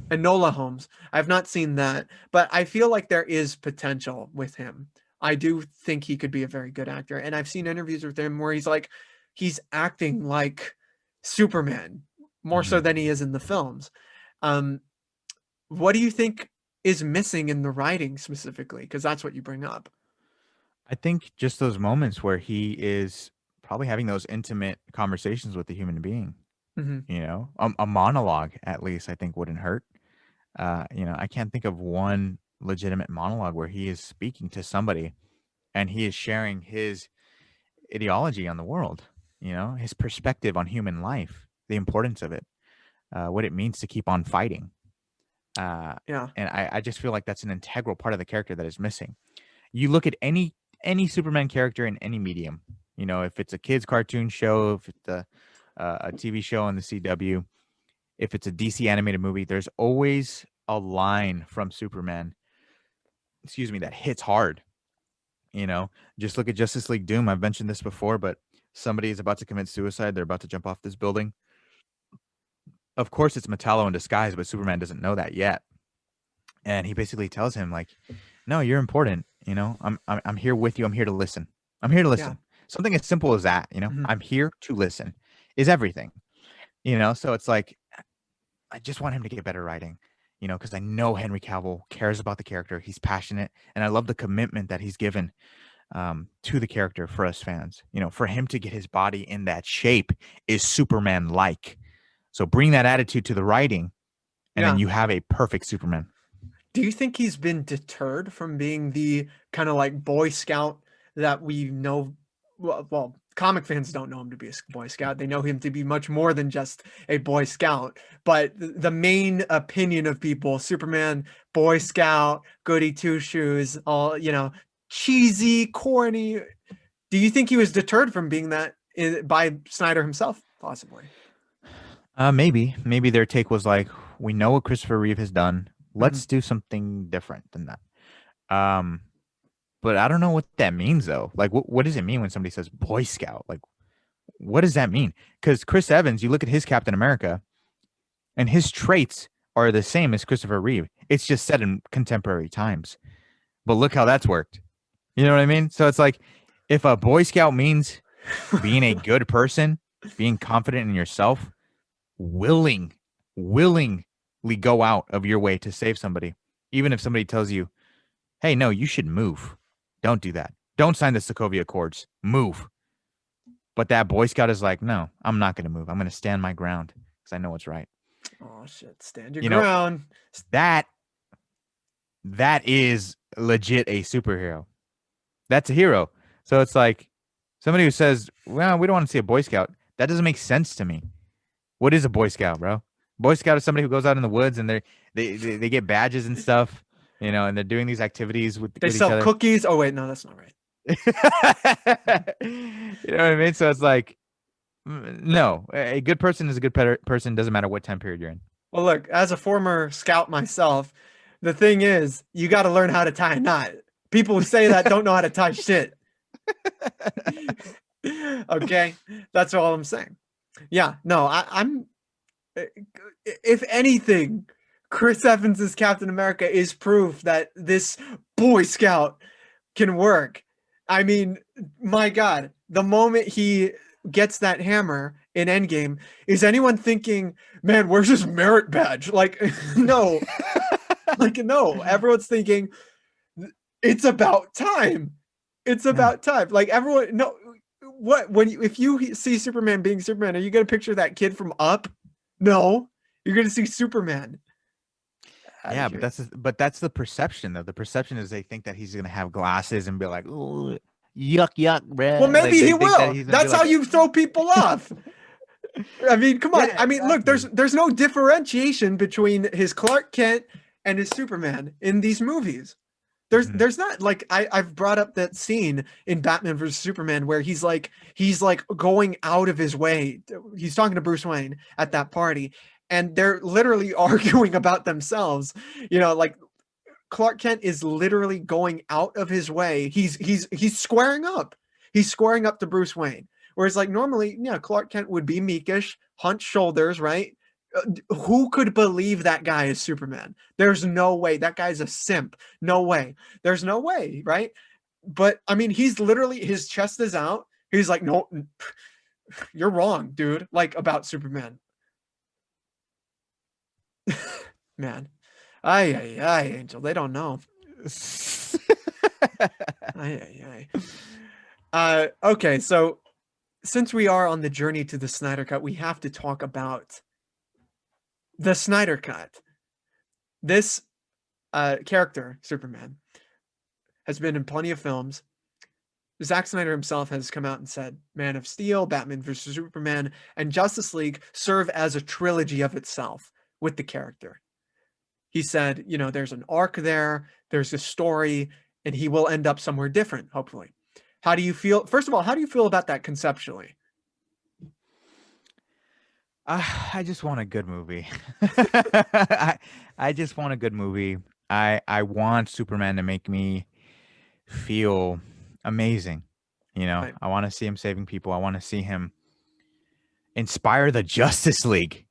Enola Holmes. I've not seen that, but I feel like there is potential with him. I do think he could be a very good actor, and I've seen interviews with him where he's acting like Superman more so Hmm. than he is in the films. Um, what do you think is missing in the writing specifically? Because that's what you bring up. I think just those moments where he is probably having those intimate conversations with a human being. Hmm. A monologue at least I think wouldn't hurt. I can't think of one legitimate monologue where he is speaking to somebody and he is sharing his ideology on the world. his perspective on human life, the importance of it, what it means to keep on fighting. Uh, Yeah. and I just feel like that's an integral part of the character that is missing. You look at any Superman character in any medium, if it's a kids cartoon show, if it's a TV show on the CW, if it's a DC animated movie, there's always a line from Superman, excuse me, that hits hard. Just look at Justice League Doom. I've mentioned this before, but somebody is about to commit suicide. They're about to jump off this building. Of course, it's Metallo in disguise, but Superman doesn't know that yet. And he basically tells him, like, no, you're important. I'm here with you. I'm here to listen. I'm here to Yeah. listen. Something as simple as that, Mhm. I'm here to listen is everything, So it's like, I just want him to get better writing, because I know Henry Cavill cares about the character. He's passionate, and I love the commitment that he's given to the character for us fans. For him to get his body in that shape is Superman like. So bring that attitude to the writing, and then Yeah. you have a perfect Superman. Do you think he's been deterred from being the kind of like Boy Scout that we know? Well, comic fans don't know him to be a Boy Scout. They know him to be much more than just a Boy Scout. But the main opinion of people, Superman, Boy Scout, goody two shoes, all, cheesy, corny. Do you think he was deterred from being that by Snyder himself, possibly? Maybe their take was like, we know what Christopher Reeve has done. Mhm. Let's do something different than that. Um, but I don't know what that means though. Like, what does it mean when somebody says Boy Scout? Like, what does that mean? Because Chris Evans, you look at his Captain America, and his traits are the same as Christopher Reeve. It's just set in contemporary times. But look how that's worked. You know what I mean? So it's like, if a Boy Scout means being a good person, being confident in yourself, willing, willingly go out of your way to save somebody, even if somebody tells you, hey, no, you should move. Don't do that. Don't sign the Sokovia Accords. Move. But that Boy Scout is like, no, I'm not going to move. I'm going to stand my ground because I know what's right. Oh shit! Stand your You know, ground. that that is legit a superhero. That's a hero. So it's like somebody who says, well, we don't want to see a Boy Scout. That doesn't make sense to me. What is a Boy Scout, bro? Boy Scout is somebody who goes out in the woods and they get badges and stuff, and they're doing these activities with They each sell other. cookies. Oh wait, no, that's not right. You know what I mean? So it's like, no, a good person is a good person. Doesn't matter what time period you're in. Well, look, as a former scout myself, the thing is, you got to learn how to tie a knot. People who say that don't know how to tie shit. Okay, that's all I'm saying. Yeah, no, I'm. If anything, Chris Evans as Captain America is proof that this Boy Scout can work. I mean, my God, the moment he gets that hammer in Endgame, is anyone thinking, man, where's his merit badge? Like, no, like, no. Everyone's thinking, it's about time. It's Yeah. about time. Like, everyone, no. What, if you see Superman being Superman, are you going to picture that kid from Up? No, you're going to see Superman. Yeah, You're, but that's the perception though. The perception is they think that he's gonna have glasses and be like, "Ooh, yuck, yuck, well, bruh." Like maybe they he think that will. he's gonna be That's how like, you throw people off. I mean, come on. yeah, I mean, look, there's exactly. there's no differentiation between his Clark Kent and his Superman in these movies. Mhm. There's not like I've brought up that scene in Batman versus Superman where he's like going out of his way. He's talking to Bruce Wayne at that party, and they're literally arguing about themselves. Like Clark Kent is literally going out of his way. He's squaring up. He's squaring up to Bruce Wayne. Whereas like normally, yeah, Clark Kent would be meekish, hunch shoulders, right? Who could believe that guy is Superman? There's no way. That guy's a simp. No way. There's no way, right? But I mean, he's literally his chest is out. He's like, no, you're wrong, dude. Like about Superman, man. Ay, ay, ay, Angel. They don't know. Ay, ay, ay. Okay, so since we are on the journey to the Snyder Cut, we have to talk about the Snyder Cut. This character, Superman, has been in plenty of films. Zack Snyder himself has come out and said Man of Steel, Batman vs. Superman, and Justice League serve as a trilogy of itself with the character. He said, there's an arc there, there's a story, and he will end up somewhere different, hopefully. How do you feel? First of all, how do you feel about that conceptually? I just want a good movie. I just want a good movie. I want Superman to make me feel amazing. Right. I want to see him saving people. I want to see him inspire the Justice League.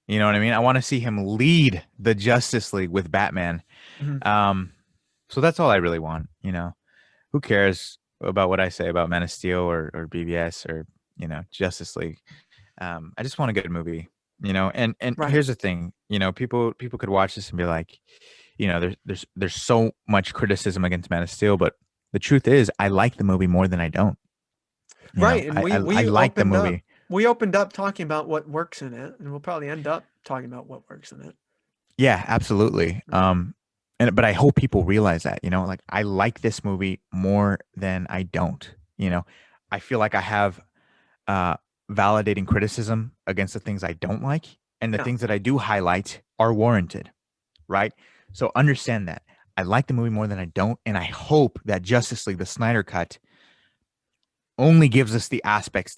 You know what I mean? I want to see him lead the Justice League with Batman. Mhm. Um, so that's all I really want. Who cares about what I say about Man of Steel or BVS or Justice League? I just want a good movie. And Right. here's the thing. People could watch this and be like, there's so much criticism against Man of Steel, but the truth is, I like the movie more than I don't. Right. And I we I, I we like the opened up movie. we opened up talking about what works in it, and we'll probably end up talking about what works in it. Yeah, absolutely. Right. But I hope people realize that, like I like this movie more than I don't. I feel like I have uh validating criticism against the things I don't like, and the Yeah. things that I do highlight are warranted, right? So understand that. I like the movie more than I don't, and I hope that Justice League, the Snyder cut, only gives us the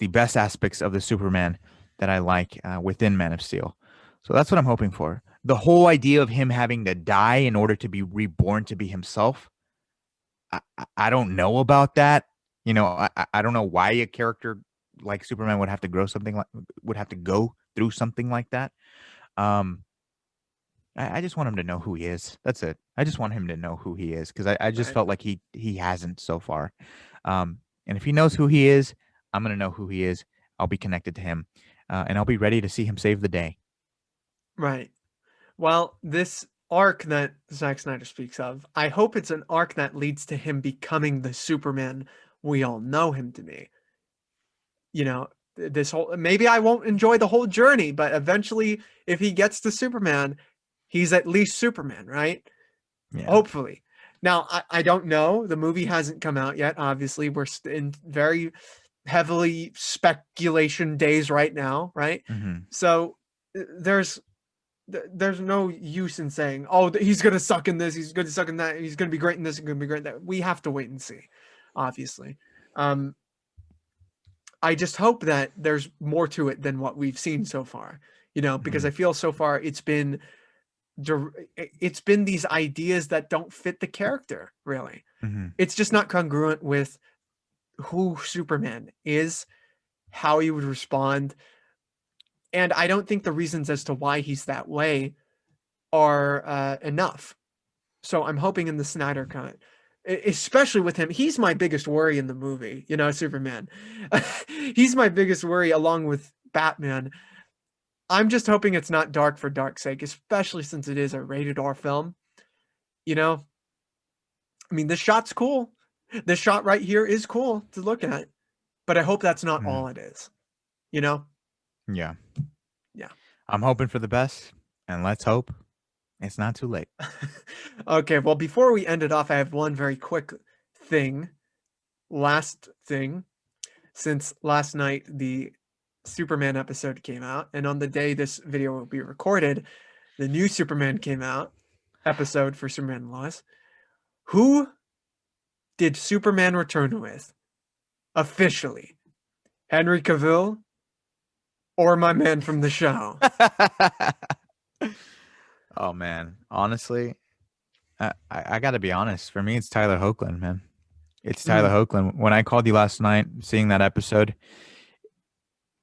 best aspects of the Superman that I like within Man of Steel. So that's what I'm hoping for. The whole idea of him having to die in order to be reborn to be himself, I don't know about that. I don't know why a character like Superman would have to would have to go through something like that. Um, I just want him to know who he is. That's it. I just want him to know who he is because I just Right. felt like he hasn't so far. Um, and if he knows who he is, I'm gonna know who he is. I'll be connected to him, and I'll be ready to see him save the day. Right. Well, this arc that Zack Snyder speaks of, I hope it's an arc that leads to him becoming the Superman we all know him to be. This whole maybe I won't enjoy the whole journey, but eventually, if he gets to Superman, he's at least Superman, right? Yeah. Hopefully. Now, I don't know. The movie hasn't come out yet. Obviously, we're in very heavily speculation days right now, right? Hmm. So there's no use in saying, "Oh, he's gonna suck in this. He's gonna suck in that. He's gonna be great in this. He's gonna be great in that." We have to wait and see, obviously. Um, I just hope that there's more to it than what we've seen so far. Because Hmm. I feel so far it's been these ideas that don't fit the character really. Hmm. It's just not congruent with who Superman is, how he would respond, and I don't think the reasons as to why he's that way are enough. So I'm hoping in the Snyder cut, especially with him, he's my biggest worry in the movie. Superman. He's my biggest worry along with Batman. I'm just hoping it's not dark for dark's sake, especially since it is a rated R film. You know, I mean, this shot's cool. This shot right here is cool to look at, but I hope that's not Hmm. all it is. You know? Yeah. Yeah. I'm hoping for the best, and let's hope it's not too late. Okay, well, before we end it off, I have one very quick thing. Last thing. Since last night, the Superman episode came out, and on the day this video will be recorded, the new Superman came out, episode for Superman and Lois. Who did Superman return with officially? Henry Cavill or my man from the show? Oh man, honestly, I got to be honest. For me, it's Tyler Hoechlin, man. It's Tyler Mm, Hoechlin. When I called you last night, seeing that episode,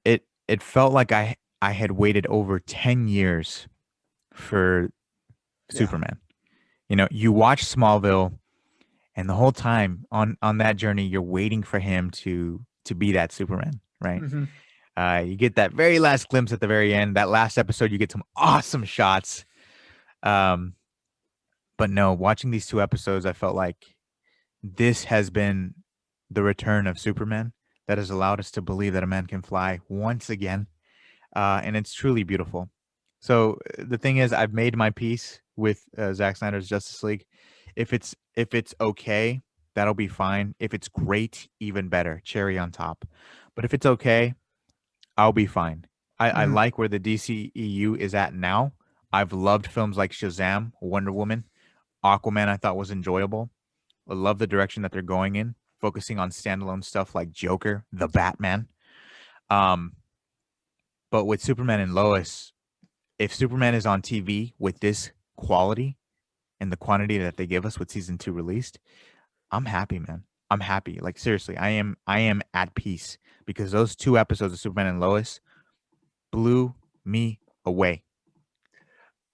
it felt like I had waited over 10 years for yeah. Superman. You watch Smallville, and the whole time on that journey, you're waiting for him to be that Superman, right? Hmm. You get that very last glimpse at the very end. That last episode, you get some awesome shots. Um, but no, watching these two episodes, I felt like this has been the return of Superman that has allowed us to believe that a man can fly once again, and it's truly beautiful. So the thing is, I've made my peace with Zack Snyder's Justice League. If it's okay, that'll be fine. If it's great, even better, cherry on top. But if it's okay, I'll be fine. I Mhm. like where the DCEU is at now. I've loved films like Shazam, Wonder Woman, Aquaman. I thought was enjoyable. I love the direction that they're going in, focusing on standalone stuff like Joker, the Batman. Um, but with Superman and Lois, if Superman is on TV with this quality and the quantity that they give us with season 2 released, I'm happy, man. I'm happy. Like seriously, I am at peace because those 2 episodes of Superman and Lois blew me away.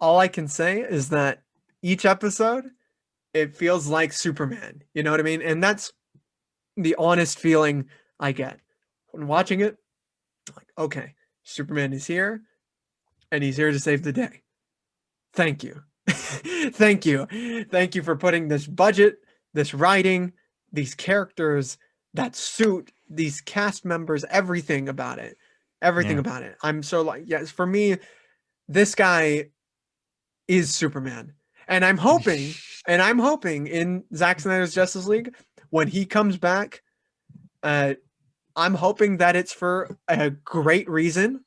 All I can say is that each episode, it feels like Superman. You know what I mean? And that's the honest feeling I get when watching it. Like, okay, Superman is here and he's here to save the day. Thank you. Thank you. Thank you for putting this budget, this writing, these characters, that suit, these cast members, everything about it. Everything Yeah. about it. I'm so like, yes, for me, this guy is Superman. And I'm hoping in Zack Snyder's Justice League, when he comes back, uh, I'm hoping that it's for a great reason.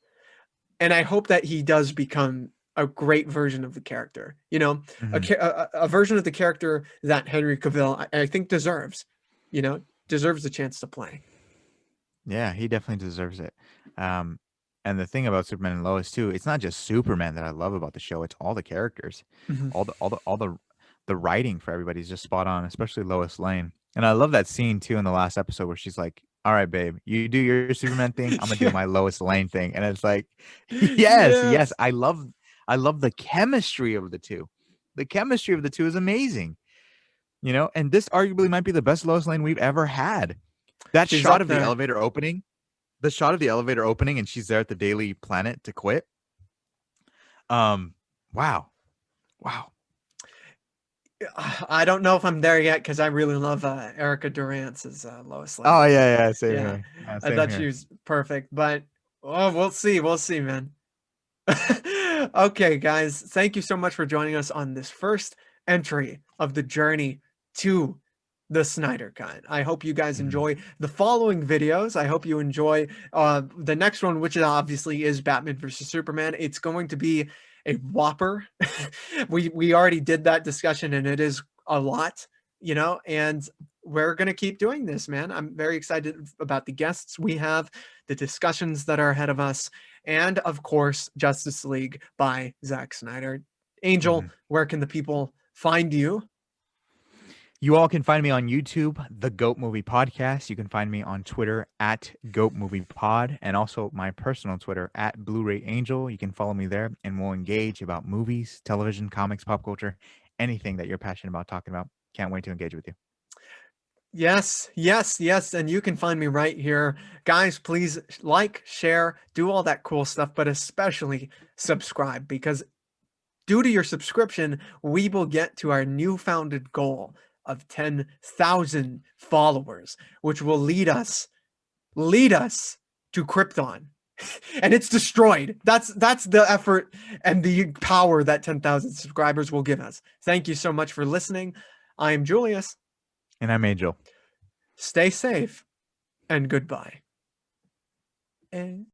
And I hope that he does become a great version of the character. You know, Mhm. a version of the character that Henry Cavill, I think, deserves. You know, deserves the chance to play. Yeah, he definitely deserves it. Um, and the thing about Superman and Lois too, it's not just Superman that I love about the show. It's all the characters, Mhm. all the writing for everybody is just spot on, especially Lois Lane. And I love that scene too in the last episode where she's like, "All right, babe, you do your Superman thing. I'm gonna do Yeah. my Lois Lane thing." And it's like, yes, yes, Yes. I love the chemistry of the two. The chemistry of the two is amazing, And this arguably might be the best Lois Lane we've ever had. That She's shot up of the there. elevator opening the shot of the elevator opening and she's there at the Daily Planet to quit. Um, wow, wow. I don't know if I'm there yet because I really love Erica Durance as Lois Oh Lane. yeah, yeah, same Yeah, here. Yeah, I same thought she here. was perfect, but oh, we'll see. We'll see, man. Okay, guys, thank you so much for joining us on this first entry of the journey to the Snyder Cut. I hope you guys Mhm. enjoy the following videos. I hope you enjoy the next one, which obviously is Batman versus Superman. It's going to be a whopper. We already did that discussion, and it is a lot, and we're gonna keep doing this, man. I'm very excited about the guests we have, the discussions that are ahead of us, and of course, Justice League by Zack Snyder. Angel, Mhm. where can the people find you? You all can find me on YouTube, the Goat Movie Podcast. You can find me on Twitter at Goat Movie Pod, and also my personal Twitter at Blu-ray Angel. You can follow me there, and we'll engage about movies, television, comics, pop culture, anything that you're passionate about talking about. Can't wait to engage with you. Yes, yes, yes. And you can find me right here. Guys, please like, share, do all that cool stuff, but especially subscribe because due to your subscription, we will get to our new founded goal of 10,000 followers, which will lead us to Krypton. And it's destroyed. That's the effort and the power that 10,000 subscribers will give us. Thank you so much for listening. I am Julius. And I'm Angel. Stay safe and goodbye. And